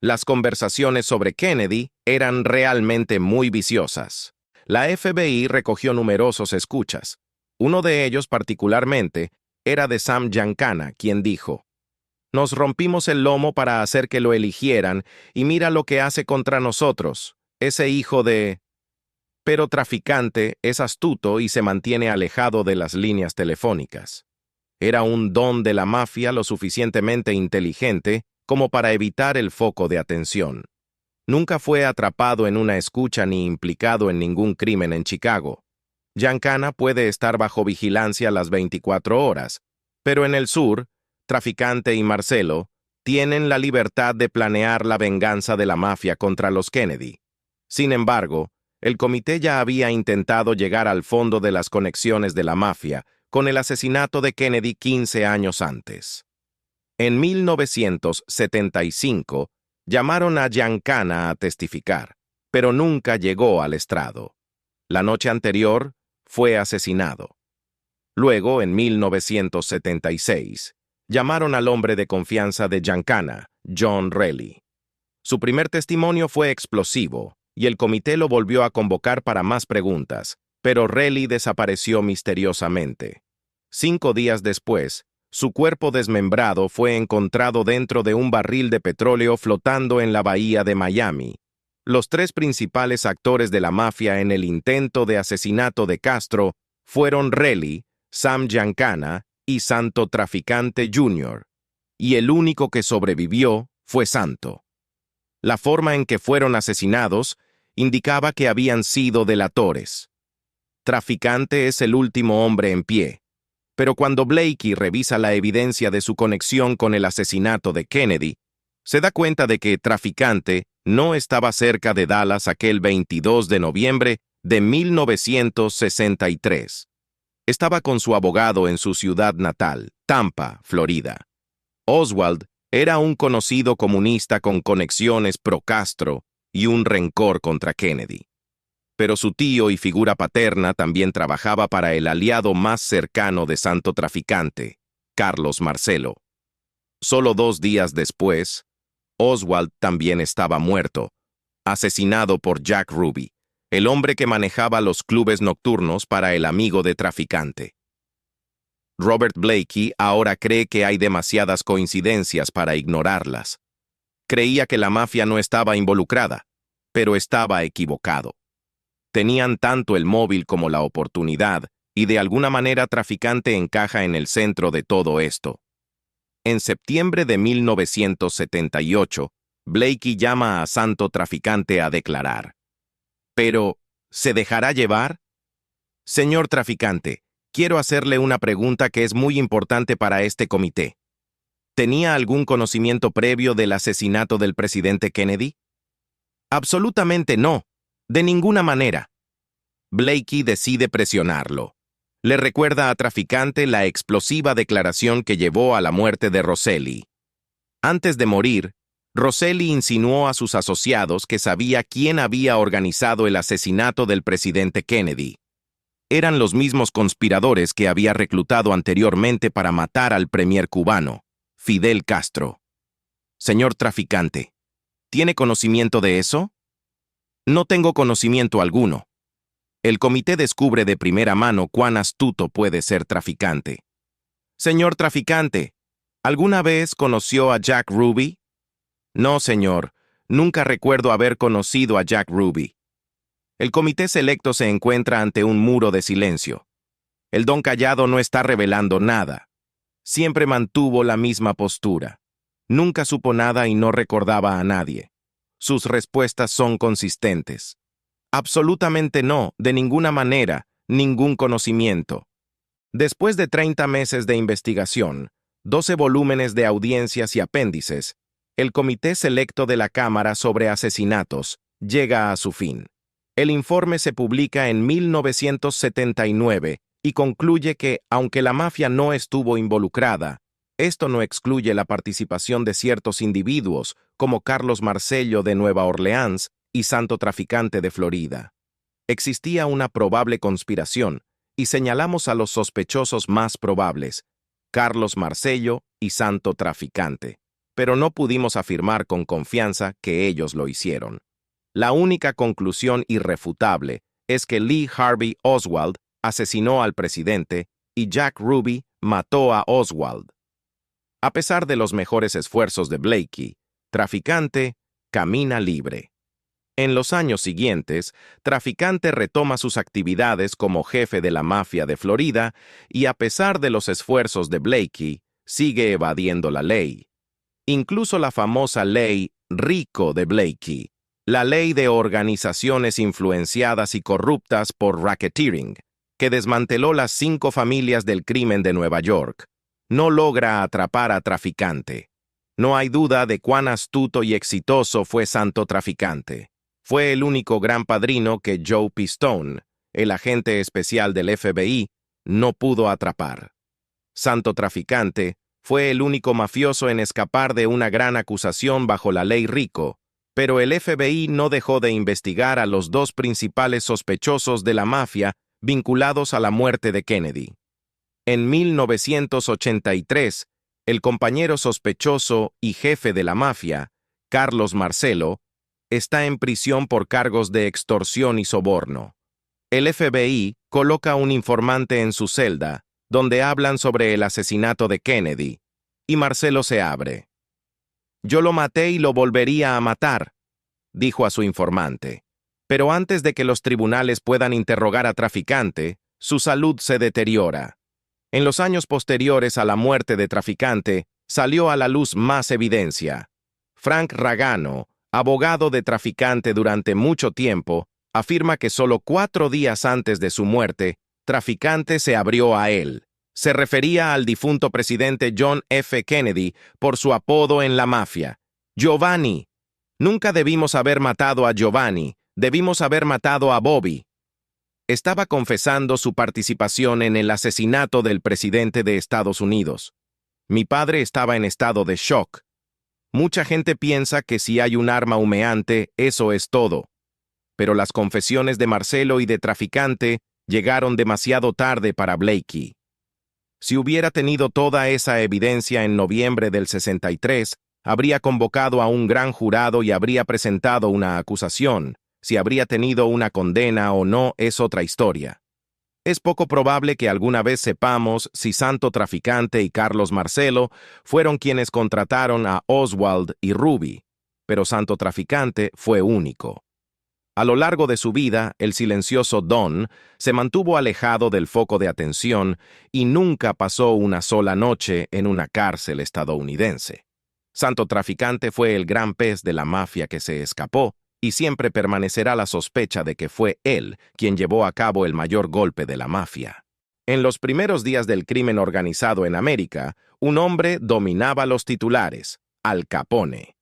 Las conversaciones sobre Kennedy eran realmente muy viciosas. La FBI recogió numerosos escuchas. Uno de ellos particularmente era de Sam Giancana, quien dijo: «Nos rompimos el lomo para hacer que lo eligieran, y mira lo que hace contra nosotros, ese hijo de...». Pero Traficante es astuto y se mantiene alejado de las líneas telefónicas. Era un don de la mafia lo suficientemente inteligente como para evitar el foco de atención. Nunca fue atrapado en una escucha ni implicado en ningún crimen en Chicago. Giancana puede estar bajo vigilancia las 24 horas, pero en el sur, Traficante y Marcelo tienen la libertad de planear la venganza de la mafia contra los Kennedy. Sin embargo, el comité ya había intentado llegar al fondo de las conexiones de la mafia con el asesinato de Kennedy 15 años antes. En 1975, llamaron a Giancana a testificar, pero nunca llegó al estrado. La noche anterior, fue asesinado. Luego, en 1976, llamaron al hombre de confianza de Giancana, John Reilly. Su primer testimonio fue explosivo, y el comité lo volvió a convocar para más preguntas, pero Reilly desapareció misteriosamente. 5 días después, su cuerpo desmembrado fue encontrado dentro de un barril de petróleo flotando en la bahía de Miami. Los 3 principales actores de la mafia en el intento de asesinato de Castro fueron Reilly, Sam Giancana y Santo Traficante Jr., y el único que sobrevivió fue Santo. La forma en que fueron asesinados indicaba que habían sido delatores. Traficante es el último hombre en pie, pero cuando Blakey revisa la evidencia de su conexión con el asesinato de Kennedy, se da cuenta de que Traficante no estaba cerca de Dallas aquel 22 de noviembre de 1963. Estaba con su abogado en su ciudad natal, Tampa, Florida. Oswald era un conocido comunista con conexiones pro-Castro y un rencor contra Kennedy. Pero su tío y figura paterna también trabajaba para el aliado más cercano de Santo Traficante, Carlos Marcello. Solo 2 días después, Oswald también estaba muerto, asesinado por Jack Ruby, el hombre que manejaba los clubes nocturnos para el amigo de Traficante. Robert Blakey ahora cree que hay demasiadas coincidencias para ignorarlas. Creía que la mafia no estaba involucrada, pero estaba equivocado. Tenían tanto el móvil como la oportunidad, y de alguna manera Traficante encaja en el centro de todo esto. En septiembre de 1978, Blakey llama a Santo Traficante a declarar. Pero, ¿se dejará llevar? Señor Traficante, quiero hacerle una pregunta que es muy importante para este comité. ¿Tenía algún conocimiento previo del asesinato del presidente Kennedy? Absolutamente no, de ninguna manera. Blakey decide presionarlo. Le recuerda a Traficante la explosiva declaración que llevó a la muerte de Rosselli. Antes de morir, Rosselli insinuó a sus asociados que sabía quién había organizado el asesinato del presidente Kennedy. Eran los mismos conspiradores que había reclutado anteriormente para matar al premier cubano, Fidel Castro. Señor Traficante, ¿tiene conocimiento de eso? No tengo conocimiento alguno. El comité descubre de primera mano cuán astuto puede ser Traficante. Señor Traficante, ¿alguna vez conoció a Jack Ruby? No, señor. Nunca recuerdo haber conocido a Jack Ruby. El comité selecto se encuentra ante un muro de silencio. El don callado no está revelando nada. Siempre mantuvo la misma postura. Nunca supo nada y no recordaba a nadie. Sus respuestas son consistentes. Absolutamente no, de ninguna manera, ningún conocimiento. Después de 30 meses de investigación, 12 volúmenes de audiencias y apéndices, el Comité Selecto de la Cámara sobre Asesinatos llega a su fin. El informe se publica en 1979 y concluye que, aunque la mafia no estuvo involucrada, esto no excluye la participación de ciertos individuos como Carlos Marcello de Nueva Orleans y Santo Traficante de Florida. Existía una probable conspiración y señalamos a los sospechosos más probables, Carlos Marcello y Santo Traficante, pero no pudimos afirmar con confianza que ellos lo hicieron. La única conclusión irrefutable es que Lee Harvey Oswald asesinó al presidente y Jack Ruby mató a Oswald. A pesar de los mejores esfuerzos de Blakey, Traficante camina libre. En los años siguientes, Traficante retoma sus actividades como jefe de la mafia de Florida y, a pesar de los esfuerzos de Blakey, sigue evadiendo la ley. Incluso la famosa ley RICO de Blakey, la ley de organizaciones influenciadas y corruptas por racketeering, que desmanteló las 5 familias del crimen de Nueva York, no logra atrapar a Traficante. No hay duda de cuán astuto y exitoso fue Santo Traficante. Fue el único gran padrino que Joe Pistone, el agente especial del FBI, no pudo atrapar. Santo Traficante fue el único mafioso en escapar de una gran acusación bajo la ley RICO, pero el FBI no dejó de investigar a los 2 principales sospechosos de la mafia vinculados a la muerte de Kennedy. En 1983, el compañero sospechoso y jefe de la mafia, Carlos Marcello, está en prisión por cargos de extorsión y soborno. El FBI coloca un informante en su celda, donde hablan sobre el asesinato de Kennedy, y Marcello se abre. «Yo lo maté y lo volvería a matar», dijo a su informante. Pero antes de que los tribunales puedan interrogar a Traficante, su salud se deteriora. En los años posteriores a la muerte de Traficante, salió a la luz más evidencia. Frank Ragano, abogado de Traficante durante mucho tiempo, afirma que solo 4 días antes de su muerte, Traficante se abrió a él. Se refería al difunto presidente John F. Kennedy por su apodo en la mafia, Giovanni. Nunca debimos haber matado a Giovanni, debimos haber matado a Bobby. Estaba confesando su participación en el asesinato del presidente de Estados Unidos. Mi padre estaba en estado de shock. Mucha gente piensa que si hay un arma humeante, eso es todo. Pero las confesiones de Marcelo y de Traficante llegaron demasiado tarde para Blakey. Si hubiera tenido toda esa evidencia en noviembre del 63, habría convocado a un gran jurado y habría presentado una acusación. Si habría tenido una condena o no es otra historia. Es poco probable que alguna vez sepamos si Santo Traficante y Carlos Marcelo fueron quienes contrataron a Oswald y Ruby, pero Santo Traficante fue único. A lo largo de su vida, el silencioso Don se mantuvo alejado del foco de atención y nunca pasó una sola noche en una cárcel estadounidense. Santo Traficante fue el gran pez de la mafia que se escapó, y siempre permanecerá la sospecha de que fue él quien llevó a cabo el mayor golpe de la mafia. En los primeros días del crimen organizado en América, un hombre dominaba los titulares: Al Capone.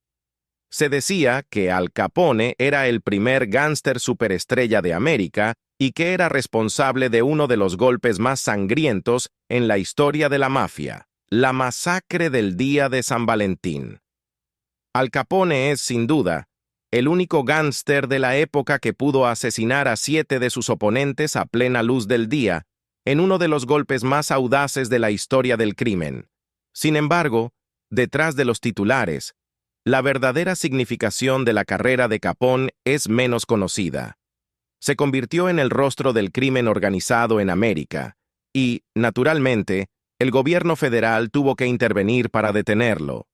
Se decía que Al Capone era el primer gángster superestrella de América y que era responsable de uno de los golpes más sangrientos en la historia de la mafia, la masacre del día de San Valentín. Al Capone es, sin duda, el único gángster de la época que pudo asesinar a 7 de sus oponentes a plena luz del día, en uno de los golpes más audaces de la historia del crimen. Sin embargo, detrás de los titulares, la verdadera significación de la carrera de Capone es menos conocida. Se convirtió en el rostro del crimen organizado en América, y, naturalmente, el gobierno federal tuvo que intervenir para detenerlo.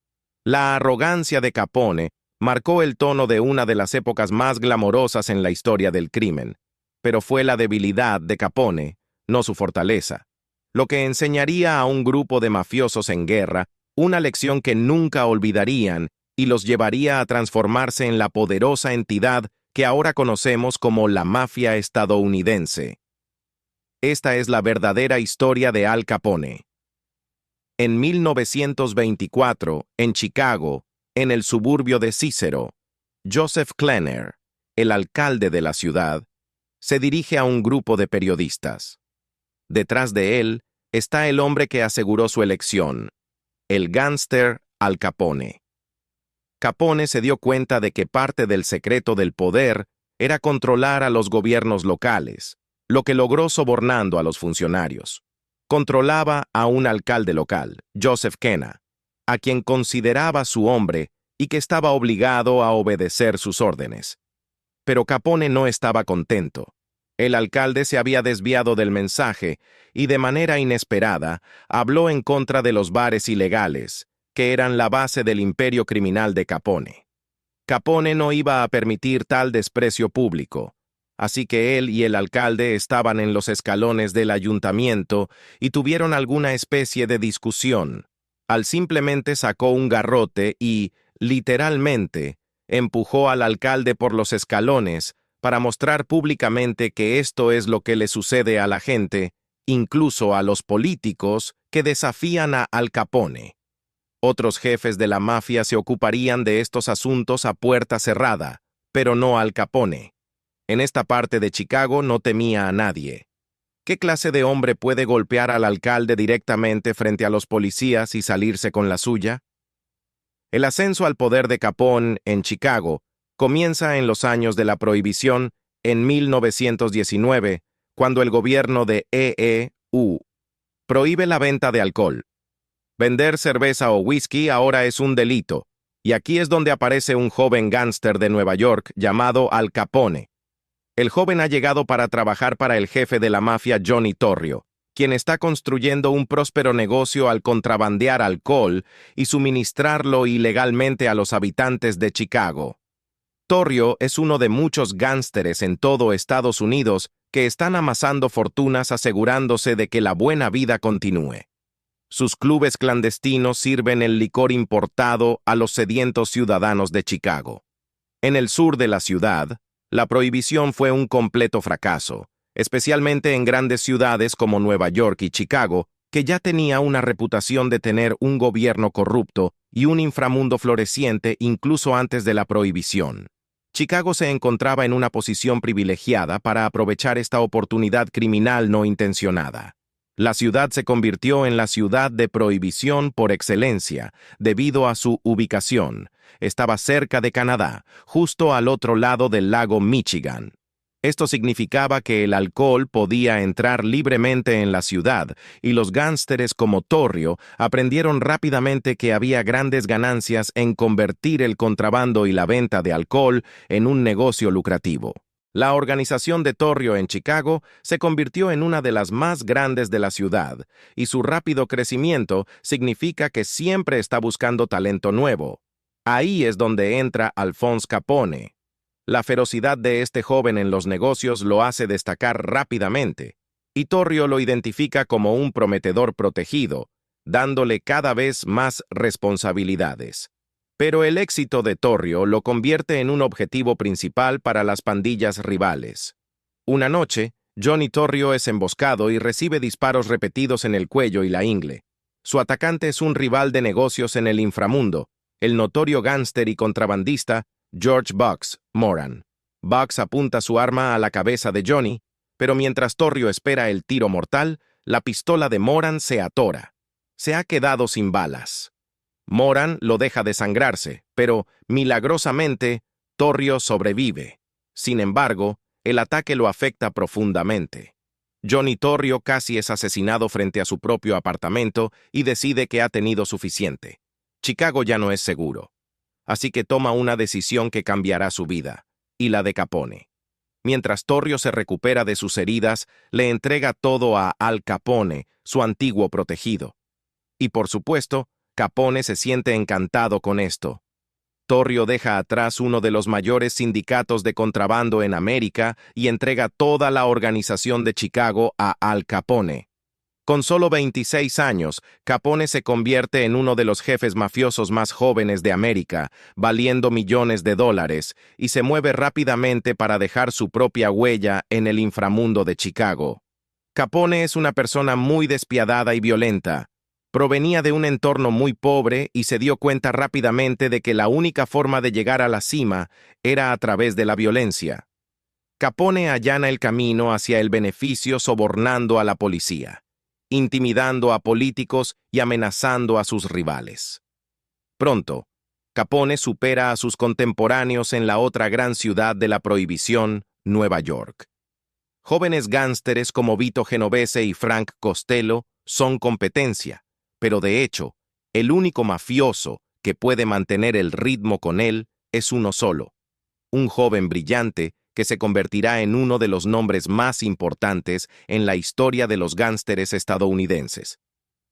La arrogancia de Capone marcó el tono de una de las épocas más glamorosas en la historia del crimen, pero fue la debilidad de Capone, no su fortaleza, lo que enseñaría a un grupo de mafiosos en guerra una lección que nunca olvidarían y los llevaría a transformarse en la poderosa entidad que ahora conocemos como la mafia estadounidense. Esta es la verdadera historia de Al Capone. En 1924, en Chicago, en el suburbio de Cicero, Joseph Klenner, el alcalde de la ciudad, se dirige a un grupo de periodistas. Detrás de él está el hombre que aseguró su elección, el gángster Al Capone. Capone se dio cuenta de que parte del secreto del poder era controlar a los gobiernos locales, lo que logró sobornando a los funcionarios. Controlaba a un alcalde local, Joseph Kena, a quien consideraba su hombre y que estaba obligado a obedecer sus órdenes. Pero Capone no estaba contento. El alcalde se había desviado del mensaje y de manera inesperada habló en contra de los bares ilegales, que eran la base del imperio criminal de Capone. Capone no iba a permitir tal desprecio público, así que él y el alcalde estaban en los escalones del ayuntamiento y tuvieron alguna especie de discusión. Al simplemente sacó un garrote y, literalmente, empujó al alcalde por los escalones para mostrar públicamente que esto es lo que le sucede a la gente, incluso a los políticos que desafían a Al Capone. Otros jefes de la mafia se ocuparían de estos asuntos a puerta cerrada, pero no Al Capone. En esta parte de Chicago no temía a nadie. ¿Qué clase de hombre puede golpear al alcalde directamente frente a los policías y salirse con la suya? El ascenso al poder de Capone en Chicago comienza en los años de la Prohibición en 1919, cuando el gobierno de E.E.U. prohíbe la venta de alcohol. Vender cerveza o whisky ahora es un delito, y aquí es donde aparece un joven gángster de Nueva York llamado Al Capone. El joven ha llegado para trabajar para el jefe de la mafia Johnny Torrio, quien está construyendo un próspero negocio al contrabandear alcohol y suministrarlo ilegalmente a los habitantes de Chicago. Torrio es uno de muchos gángsteres en todo Estados Unidos que están amasando fortunas asegurándose de que la buena vida continúe. Sus clubes clandestinos sirven el licor importado a los sedientos ciudadanos de Chicago. En el sur de la ciudad, la prohibición fue un completo fracaso, especialmente en grandes ciudades como Nueva York y Chicago, que ya tenía una reputación de tener un gobierno corrupto y un inframundo floreciente incluso antes de la prohibición. Chicago se encontraba en una posición privilegiada para aprovechar esta oportunidad criminal no intencionada. La ciudad se convirtió en la ciudad de prohibición por excelencia, debido a su ubicación. Estaba cerca de Canadá, justo al otro lado del lago Michigan. Esto significaba que el alcohol podía entrar libremente en la ciudad, y los gángsteres como Torrio aprendieron rápidamente que había grandes ganancias en convertir el contrabando y la venta de alcohol en un negocio lucrativo. La organización de Torrio en Chicago se convirtió en una de las más grandes de la ciudad, y su rápido crecimiento significa que siempre está buscando talento nuevo. Ahí es donde entra Alphonse Capone. La ferocidad de este joven en los negocios lo hace destacar rápidamente, y Torrio lo identifica como un prometedor protegido, dándole cada vez más responsabilidades. Pero el éxito de Torrio lo convierte en un objetivo principal para las pandillas rivales. Una noche, Johnny Torrio es emboscado y recibe disparos repetidos en el cuello y la ingle. Su atacante es un rival de negocios en el inframundo, el notorio gángster y contrabandista George Bugs Moran. Bugs apunta su arma a la cabeza de Johnny, pero mientras Torrio espera el tiro mortal, la pistola de Moran se atora. Se ha quedado sin balas. Moran lo deja desangrarse, pero, milagrosamente, Torrio sobrevive. Sin embargo, el ataque lo afecta profundamente. Johnny Torrio casi es asesinado frente a su propio apartamento y decide que ha tenido suficiente. Chicago ya no es seguro. Así que toma una decisión que cambiará su vida, y la de Capone. Mientras Torrio se recupera de sus heridas, le entrega todo a Al Capone, su antiguo protegido. Y por supuesto, Capone se siente encantado con esto. Torrio deja atrás uno de los mayores sindicatos de contrabando en América y entrega toda la organización de Chicago a Al Capone. Con solo 26 años, Capone se convierte en uno de los jefes mafiosos más jóvenes de América, valiendo millones de dólares, y se mueve rápidamente para dejar su propia huella en el inframundo de Chicago. Capone es una persona muy despiadada y violenta. Provenía de un entorno muy pobre y se dio cuenta rápidamente de que la única forma de llegar a la cima era a través de la violencia. Capone allana el camino hacia el beneficio sobornando a la policía, intimidando a políticos y amenazando a sus rivales. Pronto, Capone supera a sus contemporáneos en la otra gran ciudad de la prohibición, Nueva York. Jóvenes gángsteres como Vito Genovese y Frank Costello son competencia, pero de hecho, el único mafioso que puede mantener el ritmo con él es uno solo, un joven brillante que se convertirá en uno de los nombres más importantes en la historia de los gángsteres estadounidenses.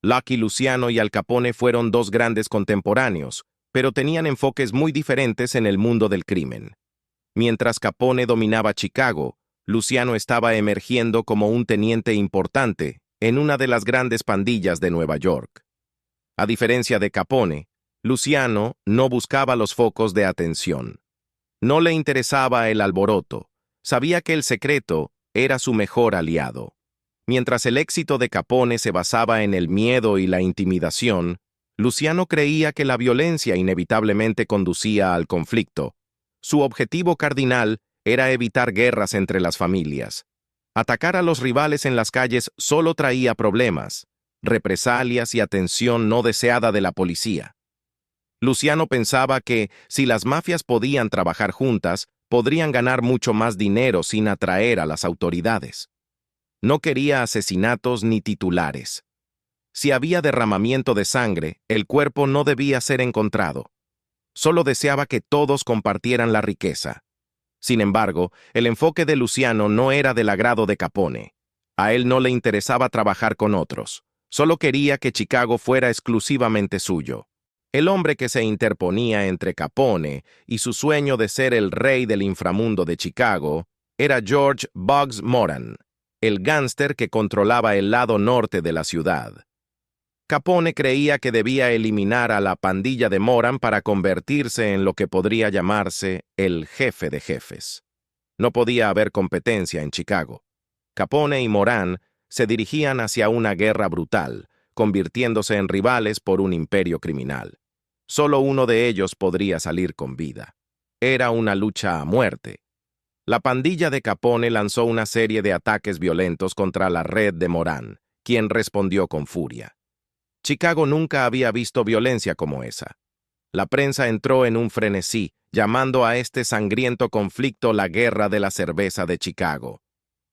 Lucky Luciano y Al Capone fueron dos grandes contemporáneos, pero tenían enfoques muy diferentes en el mundo del crimen. Mientras Capone dominaba Chicago, Luciano estaba emergiendo como un teniente importante en una de las grandes pandillas de Nueva York. A diferencia de Capone, Luciano no buscaba los focos de atención. No le interesaba el alboroto. Sabía que el secreto era su mejor aliado. Mientras el éxito de Capone se basaba en el miedo y la intimidación, Luciano creía que la violencia inevitablemente conducía al conflicto. Su objetivo cardinal era evitar guerras entre las familias. Atacar a los rivales en las calles solo traía problemas, represalias y atención no deseada de la policía. Luciano pensaba que, si las mafias podían trabajar juntas, podrían ganar mucho más dinero sin atraer a las autoridades. No quería asesinatos ni titulares. Si había derramamiento de sangre, el cuerpo no debía ser encontrado. Solo deseaba que todos compartieran la riqueza. Sin embargo, el enfoque de Luciano no era del agrado de Capone. A él no le interesaba trabajar con otros. Solo quería que Chicago fuera exclusivamente suyo. El hombre que se interponía entre Capone y su sueño de ser el rey del inframundo de Chicago era George Bugs Moran, el gángster que controlaba el lado norte de la ciudad. Capone creía que debía eliminar a la pandilla de Moran para convertirse en lo que podría llamarse el jefe de jefes. No podía haber competencia en Chicago. Capone y Moran se dirigían hacia una guerra brutal, convirtiéndose en rivales por un imperio criminal. Solo uno de ellos podría salir con vida. Era una lucha a muerte. La pandilla de Capone lanzó una serie de ataques violentos contra la red de Moran, quien respondió con furia. Chicago nunca había visto violencia como esa. La prensa entró en un frenesí, llamando a este sangriento conflicto la Guerra de la Cerveza de Chicago.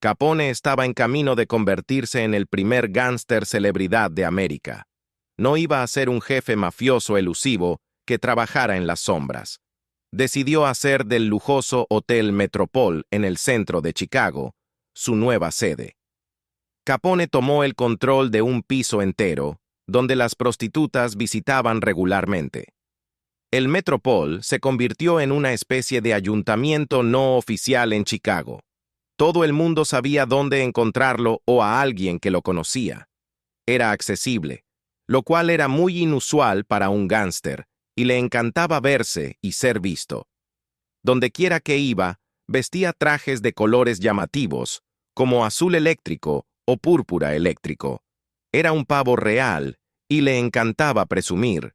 Capone estaba en camino de convertirse en el primer gángster celebridad de América. No iba a ser un jefe mafioso elusivo que trabajara en las sombras. Decidió hacer del lujoso Hotel Metropol en el centro de Chicago su nueva sede. Capone tomó el control de un piso entero, donde las prostitutas visitaban regularmente. El Metropol se convirtió en una especie de ayuntamiento no oficial en Chicago. Todo el mundo sabía dónde encontrarlo o a alguien que lo conocía. Era accesible, lo cual era muy inusual para un gángster, y le encantaba verse y ser visto. Dondequiera que iba, vestía trajes de colores llamativos, como azul eléctrico o púrpura eléctrico. Era un pavo real, y le encantaba presumir.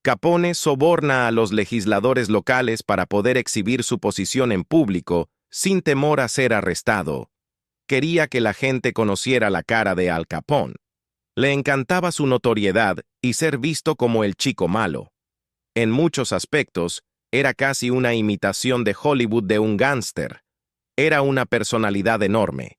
Capone soborna a los legisladores locales para poder exhibir su posición en público sin temor a ser arrestado. Quería que la gente conociera la cara de Al Capone. Le encantaba su notoriedad y ser visto como el chico malo. En muchos aspectos, era casi una imitación de Hollywood de un gángster. Era una personalidad enorme.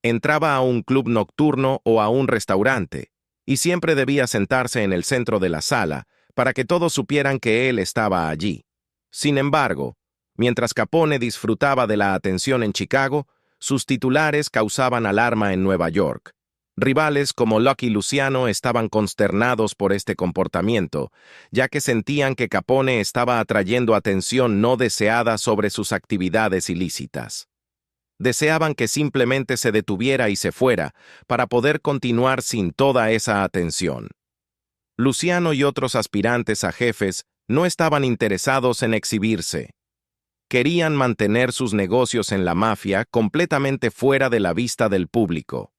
Entraba a un club nocturno o a un restaurante, y siempre debía sentarse en el centro de la sala para que todos supieran que él estaba allí. Sin embargo, mientras Capone disfrutaba de la atención en Chicago, sus titulares causaban alarma en Nueva York. Rivales como Lucky Luciano estaban consternados por este comportamiento, ya que sentían que Capone estaba atrayendo atención no deseada sobre sus actividades ilícitas. Deseaban que simplemente se detuviera y se fuera, para poder continuar sin toda esa atención. Luciano y otros aspirantes a jefes no estaban interesados en exhibirse. Querían mantener sus negocios en la mafia completamente fuera de la vista del público.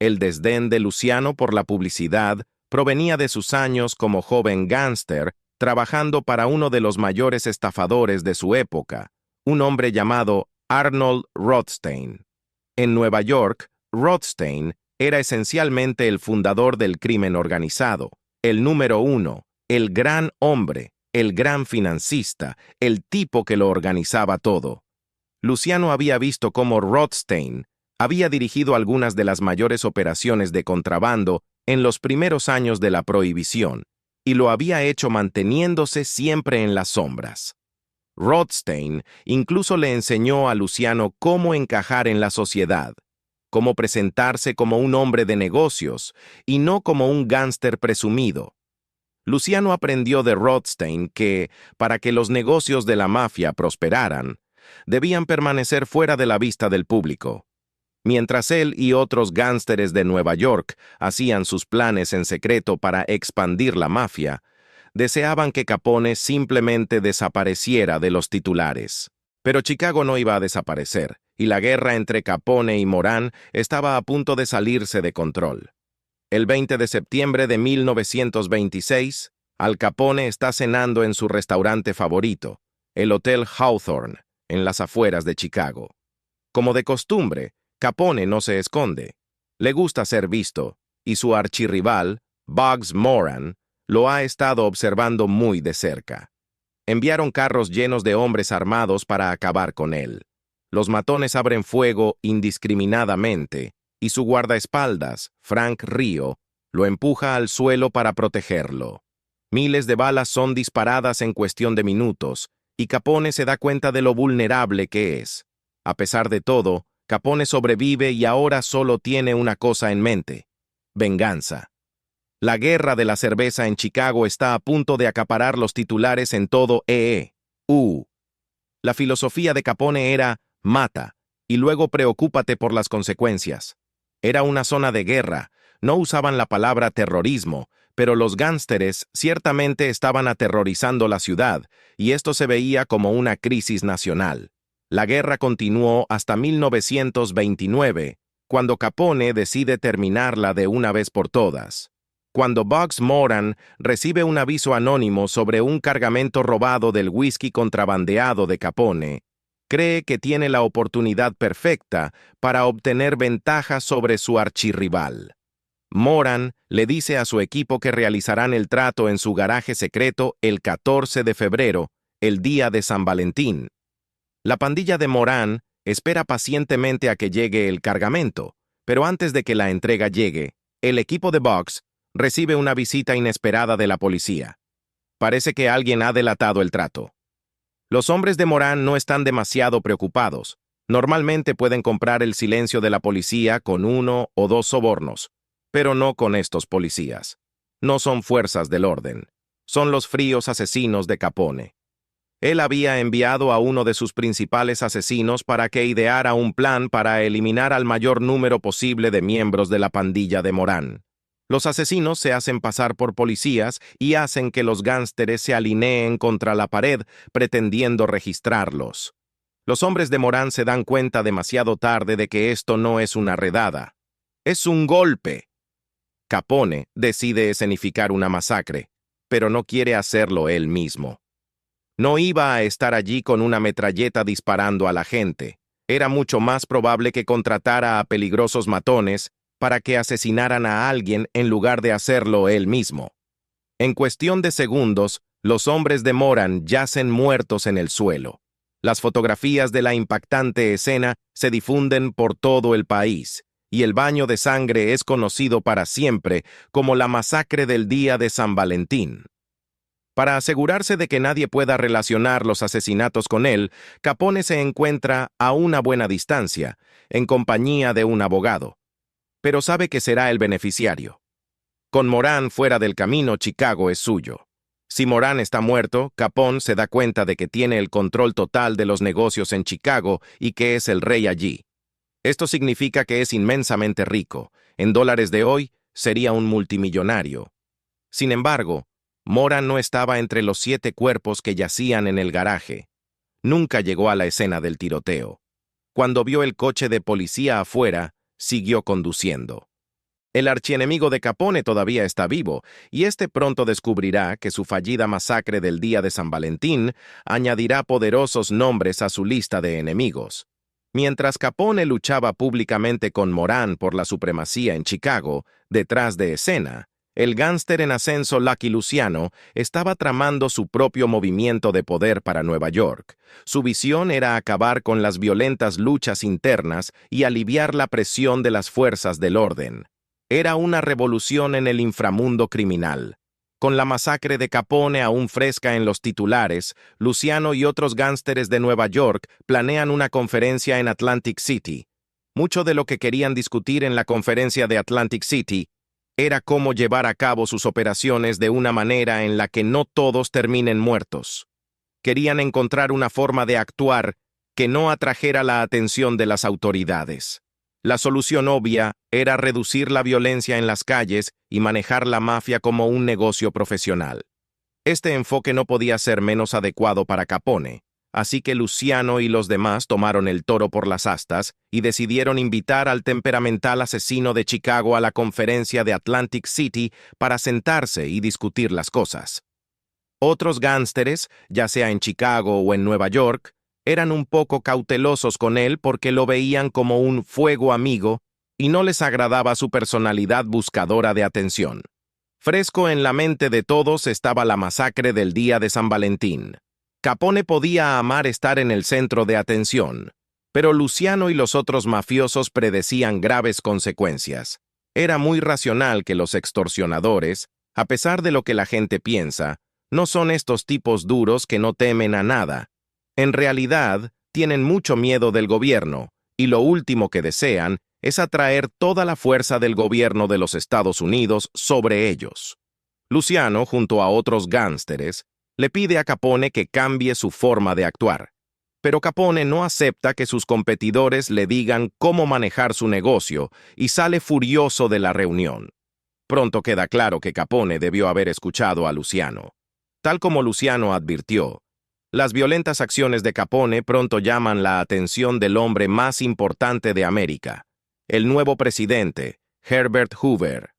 El desdén de Luciano por la publicidad provenía de sus años como joven gángster, trabajando para uno de los mayores estafadores de su época, un hombre llamado Arnold Rothstein. En Nueva York, Rothstein era esencialmente el fundador del crimen organizado, el número uno, el gran hombre, el gran financista, el tipo que lo organizaba todo. Luciano había visto cómo Rothstein había dirigido algunas de las mayores operaciones de contrabando en los primeros años de la prohibición, y lo había hecho manteniéndose siempre en las sombras. Rothstein incluso le enseñó a Luciano cómo encajar en la sociedad, cómo presentarse como un hombre de negocios y no como un gángster presumido. Luciano aprendió de Rothstein que, para que los negocios de la mafia prosperaran, debían permanecer fuera de la vista del público. Mientras él y otros gángsteres de Nueva York hacían sus planes en secreto para expandir la mafia, deseaban que Capone simplemente desapareciera de los titulares. Pero Chicago no iba a desaparecer, y la guerra entre Capone y Moran estaba a punto de salirse de control. El 20 de septiembre de 1926, Al Capone está cenando en su restaurante favorito, el Hotel Hawthorne, en las afueras de Chicago. Como de costumbre, Capone no se esconde. Le gusta ser visto, y su archirrival, Bugs Moran, lo ha estado observando muy de cerca. Enviaron carros llenos de hombres armados para acabar con él. Los matones abren fuego indiscriminadamente, y su guardaespaldas, Frank Rio, lo empuja al suelo para protegerlo. Miles de balas son disparadas en cuestión de minutos, y Capone se da cuenta de lo vulnerable que es. A pesar de todo, Capone sobrevive y ahora solo tiene una cosa en mente: venganza. La guerra de la cerveza en Chicago está a punto de acaparar los titulares en todo E.U. La filosofía de Capone era: mata, y luego preocúpate por las consecuencias. Era una zona de guerra, no usaban la palabra terrorismo, pero los gánsteres ciertamente estaban aterrorizando la ciudad, y esto se veía como una crisis nacional. La guerra continuó hasta 1929, cuando Capone decide terminarla de una vez por todas. Cuando Bugs Moran recibe un aviso anónimo sobre un cargamento robado del whisky contrabandeado de Capone, cree que tiene la oportunidad perfecta para obtener ventaja sobre su archirrival. Moran le dice a su equipo que realizarán el trato en su garaje secreto el 14 de febrero, el día de San Valentín. La pandilla de Moran espera pacientemente a que llegue el cargamento, pero antes de que la entrega llegue, el equipo de Bugs recibe una visita inesperada de la policía. Parece que alguien ha delatado el trato. Los hombres de Moran no están demasiado preocupados. Normalmente pueden comprar el silencio de la policía con 1 o 2 sobornos, pero no con estos policías. No son fuerzas del orden. Son los fríos asesinos de Capone. Él había enviado a uno de sus principales asesinos para que ideara un plan para eliminar al mayor número posible de miembros de la pandilla de Moran. Los asesinos se hacen pasar por policías y hacen que los gánsteres se alineen contra la pared pretendiendo registrarlos. Los hombres de Moran se dan cuenta demasiado tarde de que esto no es una redada. Es un golpe. Capone decide escenificar una masacre, pero no quiere hacerlo él mismo. No iba a estar allí con una metralleta disparando a la gente. Era mucho más probable que contratara a peligrosos matones para que asesinaran a alguien en lugar de hacerlo él mismo. En cuestión de segundos, los hombres de Moran yacen muertos en el suelo. Las fotografías de la impactante escena se difunden por todo el país, y el baño de sangre es conocido para siempre como la masacre del día de San Valentín. Para asegurarse de que nadie pueda relacionar los asesinatos con él, Capone se encuentra a una buena distancia, en compañía de un abogado. Pero sabe que será el beneficiario. Con Moran fuera del camino, Chicago es suyo. Si Moran está muerto, Capone se da cuenta de que tiene el control total de los negocios en Chicago y que es el rey allí. Esto significa que es inmensamente rico. En dólares de hoy, sería un multimillonario. Sin embargo, Moran no estaba entre los 7 cuerpos que yacían en el garaje. Nunca llegó a la escena del tiroteo. Cuando vio el coche de policía afuera, siguió conduciendo. El archienemigo de Capone todavía está vivo, y este pronto descubrirá que su fallida masacre del día de San Valentín añadirá poderosos nombres a su lista de enemigos. Mientras Capone luchaba públicamente con Moran por la supremacía en Chicago, detrás de escena, el gánster en ascenso Lucky Luciano estaba tramando su propio movimiento de poder para Nueva York. Su visión era acabar con las violentas luchas internas y aliviar la presión de las fuerzas del orden. Era una revolución en el inframundo criminal. Con la masacre de Capone aún fresca en los titulares, Luciano y otros gánsteres de Nueva York planean una conferencia en Atlantic City. Mucho de lo que querían discutir en la conferencia de Atlantic City era cómo llevar a cabo sus operaciones de una manera en la que no todos terminen muertos. Querían encontrar una forma de actuar que no atrajera la atención de las autoridades. La solución obvia era reducir la violencia en las calles y manejar la mafia como un negocio profesional. Este enfoque no podía ser menos adecuado para Capone, así que Luciano y los demás tomaron el toro por las astas y decidieron invitar al temperamental asesino de Chicago a la conferencia de Atlantic City para sentarse y discutir las cosas. Otros gánsteres, ya sea en Chicago o en Nueva York, eran un poco cautelosos con él porque lo veían como un fuego amigo y no les agradaba su personalidad buscadora de atención. Fresco en la mente de todos estaba la masacre del día de San Valentín. Capone podía amar estar en el centro de atención, pero Luciano y los otros mafiosos predecían graves consecuencias. Era muy racional que los extorsionadores, a pesar de lo que la gente piensa, no son estos tipos duros que no temen a nada. En realidad, tienen mucho miedo del gobierno, y lo último que desean es atraer toda la fuerza del gobierno de los Estados Unidos sobre ellos. Luciano, junto a otros gánsteres, le pide a Capone que cambie su forma de actuar. Pero Capone no acepta que sus competidores le digan cómo manejar su negocio y sale furioso de la reunión. Pronto queda claro que Capone debió haber escuchado a Luciano. Tal como Luciano advirtió, las violentas acciones de Capone pronto llaman la atención del hombre más importante de América, el nuevo presidente, Herbert Hoover.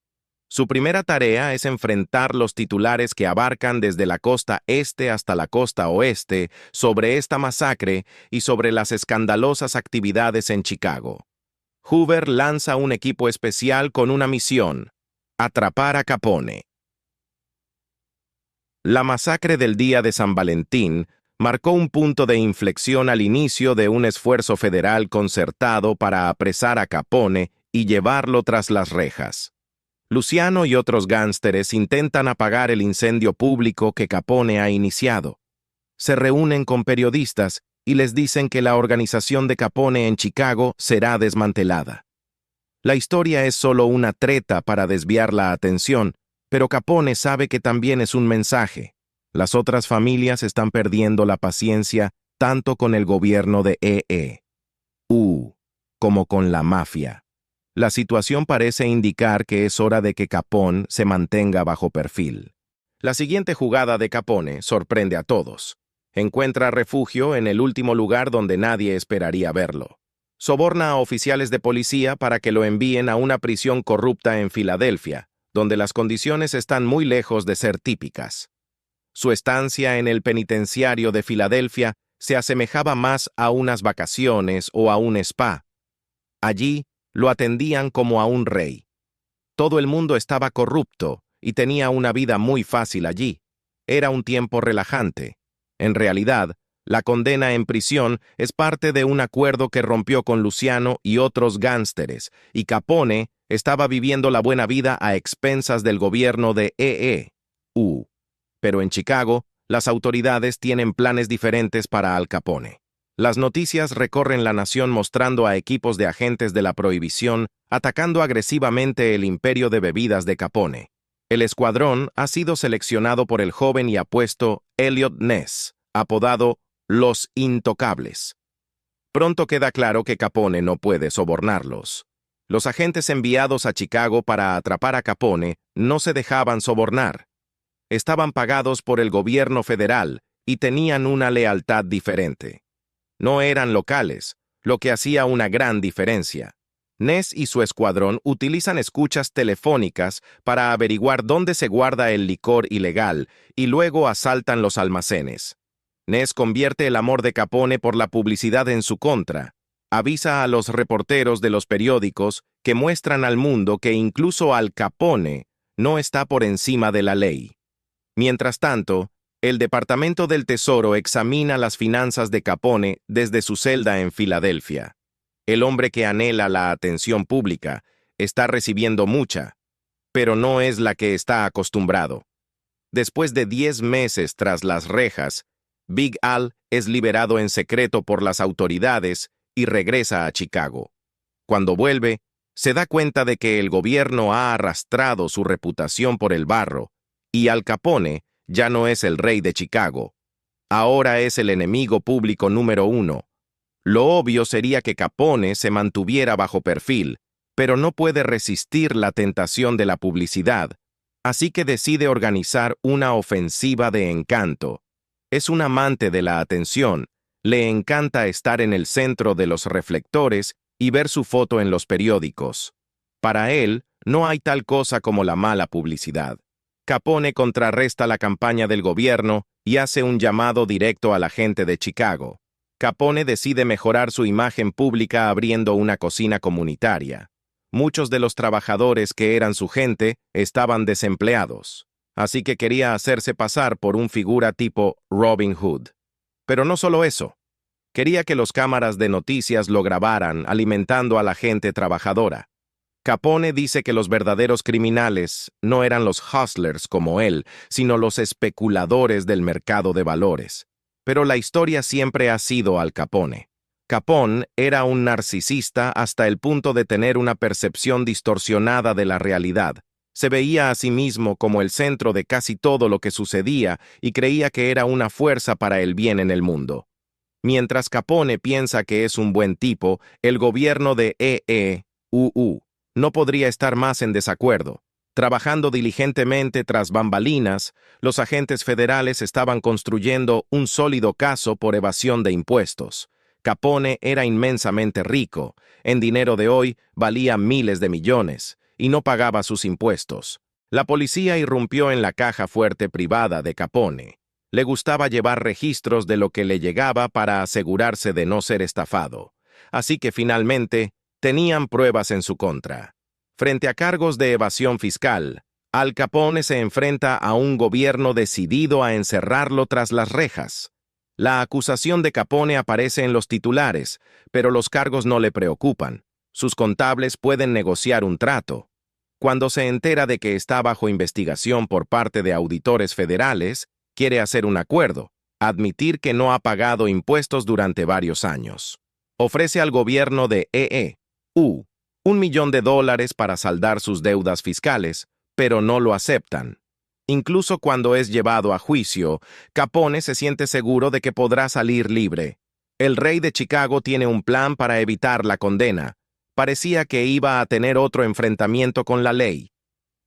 Su primera tarea es enfrentar los titulares que abarcan desde la costa este hasta la costa oeste sobre esta masacre y sobre las escandalosas actividades en Chicago. Hoover lanza un equipo especial con una misión: atrapar a Capone. La masacre del día de San Valentín marcó un punto de inflexión al inicio de un esfuerzo federal concertado para apresar a Capone y llevarlo tras las rejas. Luciano y otros gánsteres intentan apagar el incendio público que Capone ha iniciado. Se reúnen con periodistas y les dicen que la organización de Capone en Chicago será desmantelada. La historia es solo una treta para desviar la atención, pero Capone sabe que también es un mensaje. Las otras familias están perdiendo la paciencia tanto con el gobierno de E.E.U. como con la mafia. La situación parece indicar que es hora de que Capone se mantenga bajo perfil. La siguiente jugada de Capone sorprende a todos. Encuentra refugio en el último lugar donde nadie esperaría verlo. Soborna a oficiales de policía para que lo envíen a una prisión corrupta en Filadelfia, donde las condiciones están muy lejos de ser típicas. Su estancia en el penitenciario de Filadelfia se asemejaba más a unas vacaciones o a un spa. Allí lo atendían como a un rey. Todo el mundo estaba corrupto y tenía una vida muy fácil allí. Era un tiempo relajante. En realidad, la condena en prisión es parte de un acuerdo que rompió con Luciano y otros gánsteres, y Capone estaba viviendo la buena vida a expensas del gobierno de E.E.U. Pero en Chicago, las autoridades tienen planes diferentes para Al Capone. Las noticias recorren la nación mostrando a equipos de agentes de la prohibición atacando agresivamente el imperio de bebidas de Capone. El escuadrón ha sido seleccionado por el joven y apuesto Eliot Ness, apodado Los Intocables. Pronto queda claro que Capone no puede sobornarlos. Los agentes enviados a Chicago para atrapar a Capone no se dejaban sobornar. Estaban pagados por el gobierno federal y tenían una lealtad diferente. No eran locales, lo que hacía una gran diferencia. Ness y su escuadrón utilizan escuchas telefónicas para averiguar dónde se guarda el licor ilegal y luego asaltan los almacenes. Ness convierte el amor de Capone por la publicidad en su contra. Avisa a los reporteros de los periódicos que muestran al mundo que incluso Al Capone no está por encima de la ley. Mientras tanto, el Departamento del Tesoro examina las finanzas de Capone desde su celda en Filadelfia. El hombre que anhela la atención pública está recibiendo mucha, pero no es la que está acostumbrado. Después de 10 meses tras las rejas, Big Al es liberado en secreto por las autoridades y regresa a Chicago. Cuando vuelve, se da cuenta de que el gobierno ha arrastrado su reputación por el barro, y Al Capone ya no es el rey de Chicago. Ahora es el enemigo público número 1. Lo obvio sería que Capone se mantuviera bajo perfil, pero no puede resistir la tentación de la publicidad, así que decide organizar una ofensiva de encanto. Es un amante de la atención, le encanta estar en el centro de los reflectores y ver su foto en los periódicos. Para él, no hay tal cosa como la mala publicidad. Capone contrarresta la campaña del gobierno y hace un llamado directo a la gente de Chicago. Capone decide mejorar su imagen pública abriendo una cocina comunitaria. Muchos de los trabajadores que eran su gente estaban desempleados, así que quería hacerse pasar por un figura tipo Robin Hood. Pero no solo eso. Quería que los cámaras de noticias lo grabaran alimentando a la gente trabajadora. Capone dice que los verdaderos criminales no eran los hustlers como él, sino los especuladores del mercado de valores. Pero la historia siempre ha sido Al Capone. Capone era un narcisista hasta el punto de tener una percepción distorsionada de la realidad. Se veía a sí mismo como el centro de casi todo lo que sucedía y creía que era una fuerza para el bien en el mundo. Mientras Capone piensa que es un buen tipo, el gobierno de E.E.U. no podría estar más en desacuerdo. Trabajando diligentemente tras bambalinas, los agentes federales estaban construyendo un sólido caso por evasión de impuestos. Capone era inmensamente rico, en dinero de hoy valía miles de millones, y no pagaba sus impuestos. La policía irrumpió en la caja fuerte privada de Capone. Le gustaba llevar registros de lo que le llegaba para asegurarse de no ser estafado. Así que finalmente tenían pruebas en su contra. Frente a cargos de evasión fiscal, Al Capone se enfrenta a un gobierno decidido a encerrarlo tras las rejas. La acusación de Capone aparece en los titulares, pero los cargos no le preocupan. Sus contables pueden negociar un trato. Cuando se entera de que está bajo investigación por parte de auditores federales, quiere hacer un acuerdo, admitir que no ha pagado impuestos durante varios años. Ofrece al gobierno de EE.U. $1 millón para saldar sus deudas fiscales, pero no lo aceptan. Incluso cuando es llevado a juicio, Capone se siente seguro de que podrá salir libre. El rey de Chicago tiene un plan para evitar la condena. Parecía que iba a tener otro enfrentamiento con la ley.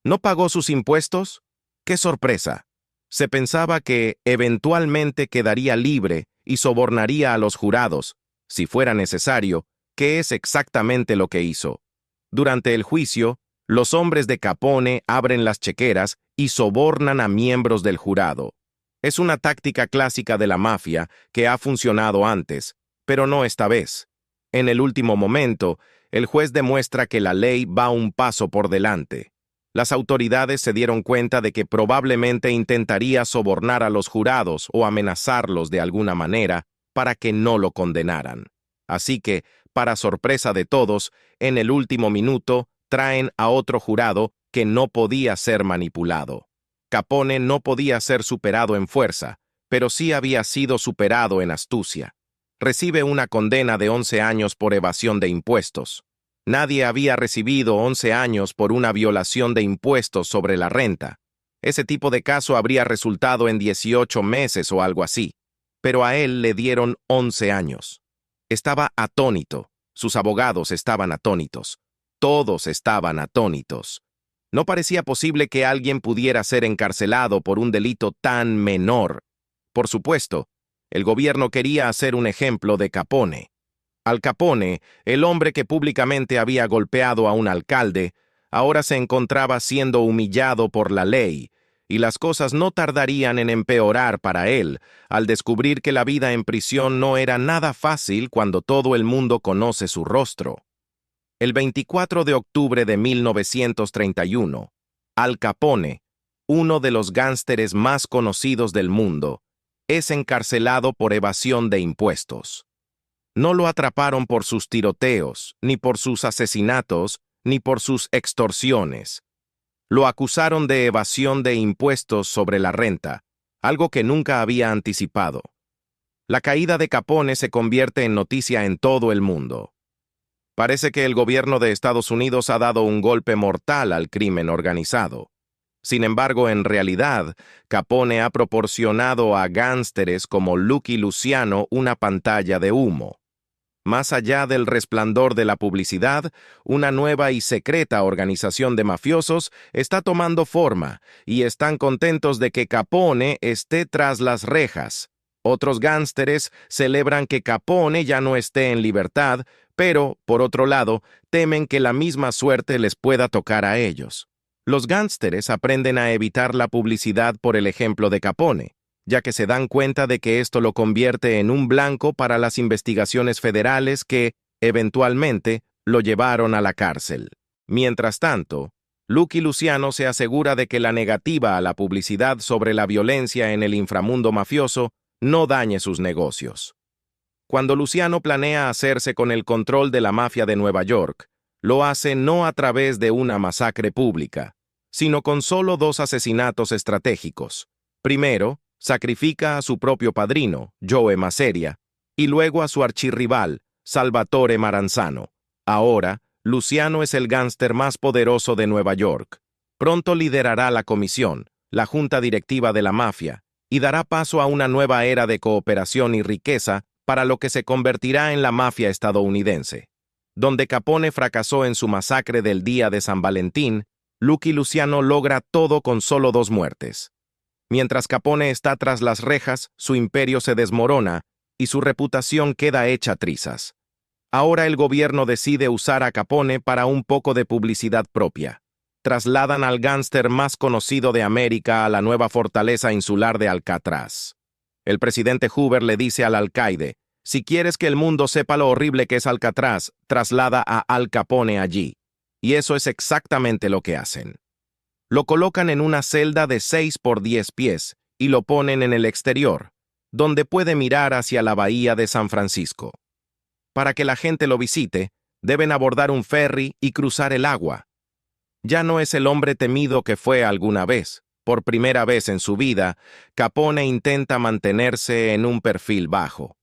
¿No pagó sus impuestos? ¡Qué sorpresa! Se pensaba que eventualmente quedaría libre y sobornaría a los jurados, si fuera necesario, que es exactamente lo que hizo. Durante el juicio, los hombres de Capone abren las chequeras y sobornan a miembros del jurado. Es una táctica clásica de la mafia que ha funcionado antes, pero no esta vez. En el último momento, el juez demuestra que la ley va un paso por delante. Las autoridades se dieron cuenta de que probablemente intentaría sobornar a los jurados o amenazarlos de alguna manera para que no lo condenaran. Así que, para sorpresa de todos, en el último minuto, traen a otro jurado que no podía ser manipulado. Capone no podía ser superado en fuerza, pero sí había sido superado en astucia. Recibe una condena de 11 años por evasión de impuestos. Nadie había recibido 11 años por una violación de impuestos sobre la renta. Ese tipo de caso habría resultado en 18 meses o algo así, pero a él le dieron 11 años. Estaba atónito, sus abogados estaban atónitos, todos estaban atónitos. No parecía posible que alguien pudiera ser encarcelado por un delito tan menor. Por supuesto, el gobierno quería hacer un ejemplo de Capone. Al Capone, el hombre que públicamente había golpeado a un alcalde, ahora se encontraba siendo humillado por la ley, y las cosas no tardarían en empeorar para él, al descubrir que la vida en prisión no era nada fácil cuando todo el mundo conoce su rostro. El 24 de octubre de 1931, Al Capone, uno de los gánsteres más conocidos del mundo, es encarcelado por evasión de impuestos. No lo atraparon por sus tiroteos, ni por sus asesinatos, ni por sus extorsiones. Lo acusaron de evasión de impuestos sobre la renta, algo que nunca había anticipado. La caída de Capone se convierte en noticia en todo el mundo. Parece que el gobierno de Estados Unidos ha dado un golpe mortal al crimen organizado. Sin embargo, en realidad, Capone ha proporcionado a gánsteres como Lucky Luciano una pantalla de humo. Más allá del resplandor de la publicidad, una nueva y secreta organización de mafiosos está tomando forma y están contentos de que Capone esté tras las rejas. Otros gánsteres celebran que Capone ya no esté en libertad, pero, por otro lado, temen que la misma suerte les pueda tocar a ellos. Los gánsteres aprenden a evitar la publicidad por el ejemplo de Capone, ya que se dan cuenta de que esto lo convierte en un blanco para las investigaciones federales que, eventualmente, lo llevaron a la cárcel. Mientras tanto, Lucky Luciano se asegura de que la negativa a la publicidad sobre la violencia en el inframundo mafioso no dañe sus negocios. Cuando Luciano planea hacerse con el control de la mafia de Nueva York, lo hace no a través de una masacre pública, sino con solo 2 asesinatos estratégicos. Primero, sacrifica a su propio padrino, Joe Masseria, y luego a su archirrival, Salvatore Maranzano. Ahora, Luciano es el gánster más poderoso de Nueva York. Pronto liderará la comisión, la junta directiva de la mafia, y dará paso a una nueva era de cooperación y riqueza para lo que se convertirá en la mafia estadounidense. Donde Capone fracasó en su masacre del día de San Valentín, Lucky Luciano logra todo con solo 2 muertes. Mientras Capone está tras las rejas, su imperio se desmorona y su reputación queda hecha trizas. Ahora el gobierno decide usar a Capone para un poco de publicidad propia. trasladan al gángster más conocido de América a la nueva fortaleza insular de Alcatraz. El presidente Hoover le dice al alcaide: si quieres que el mundo sepa lo horrible que es Alcatraz, traslada a Al Capone allí. Y eso es exactamente lo que hacen. Lo colocan en una celda de 6 por 10 pies y lo ponen en el exterior, donde puede mirar hacia la bahía de San Francisco. Para que la gente lo visite, deben abordar un ferry y cruzar el agua. Ya no es el hombre temido que fue alguna vez. Por primera vez en su vida, Capone intenta mantenerse en un perfil bajo.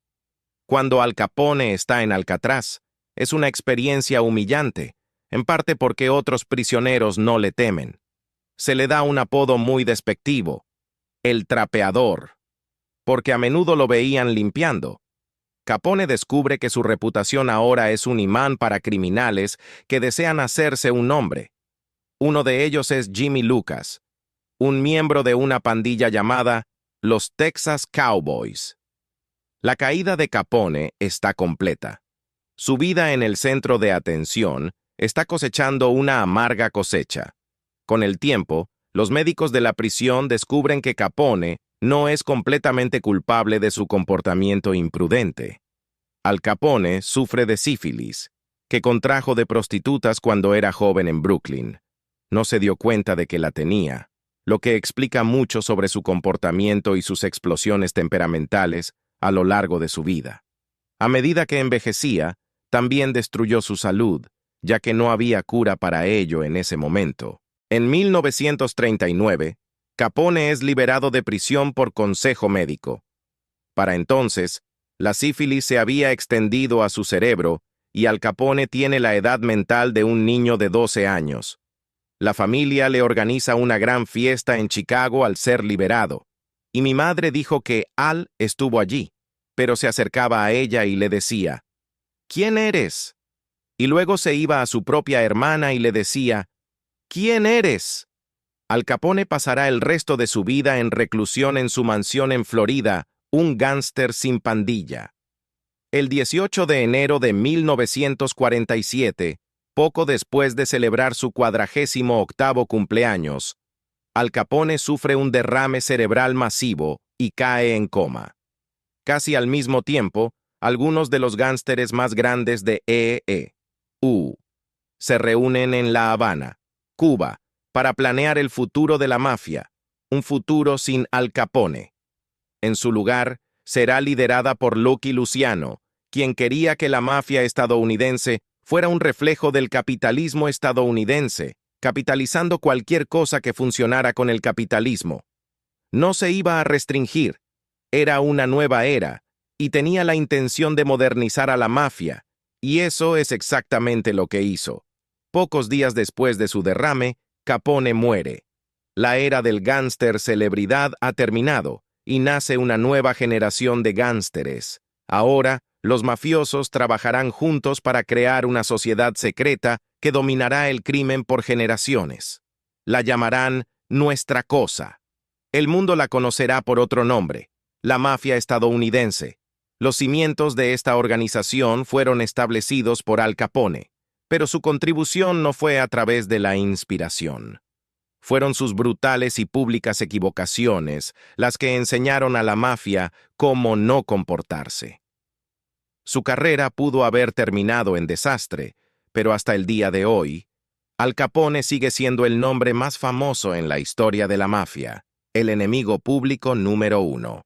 Cuando Al Capone está en Alcatraz, es una experiencia humillante, en parte porque otros prisioneros no le temen. Se le da un apodo muy despectivo: el trapeador, porque a menudo lo veían limpiando. Capone descubre que su reputación ahora es un imán para criminales que desean hacerse un nombre. Uno de ellos es Jimmy Lucas, un miembro de una pandilla llamada los Texas Cowboys. La caída de Capone está completa. Su vida en el centro de atención está cosechando una amarga cosecha. Con el tiempo, los médicos de la prisión descubren que Capone no es completamente culpable de su comportamiento imprudente. Al Capone sufre de sífilis, que contrajo de prostitutas cuando era joven en Brooklyn. No se dio cuenta de que la tenía, lo que explica mucho sobre su comportamiento y sus explosiones temperamentales a lo largo de su vida. A medida que envejecía, también destruyó su salud, ya que no había cura para ello en ese momento. En 1939, Capone es liberado de prisión por consejo médico. Para entonces, la sífilis se había extendido a su cerebro y Al Capone tiene la edad mental de un niño de 12 años. La familia le organiza una gran fiesta en Chicago al ser liberado, y mi madre dijo que Al estuvo allí, pero se acercaba a ella y le decía: ¿quién eres? Y luego se iba a su propia hermana y le decía: ¿quién eres? Al Capone pasará el resto de su vida en reclusión en su mansión en Florida, un gángster sin pandilla. El 18 de enero de 1947, poco después de celebrar su 48º cumpleaños, Al Capone sufre un derrame cerebral masivo y cae en coma. Casi al mismo tiempo, algunos de los gángsteres más grandes de E.E.U. se reúnen en La Habana, Cuba, para planear el futuro de la mafia, un futuro sin Al Capone. En su lugar, será liderada por Lucky Luciano, quien quería que la mafia estadounidense fuera un reflejo del capitalismo estadounidense, capitalizando cualquier cosa que funcionara con el capitalismo. No se iba a restringir, era una nueva era, y tenía la intención de modernizar a la mafia, y eso es exactamente lo que hizo. Pocos días después de su derrame, Capone muere. La era del gángster celebridad ha terminado, y nace una nueva generación de gángsteres. Ahora, los mafiosos trabajarán juntos para crear una sociedad secreta que dominará el crimen por generaciones. La llamarán Nuestra Cosa. El mundo la conocerá por otro nombre: la mafia estadounidense. Los cimientos de esta organización fueron establecidos por Al Capone, pero su contribución no fue a través de la inspiración. Fueron sus brutales y públicas equivocaciones las que enseñaron a la mafia cómo no comportarse. Su carrera pudo haber terminado en desastre, pero hasta el día de hoy, Al Capone sigue siendo el nombre más famoso en la historia de la mafia, el enemigo público número 1.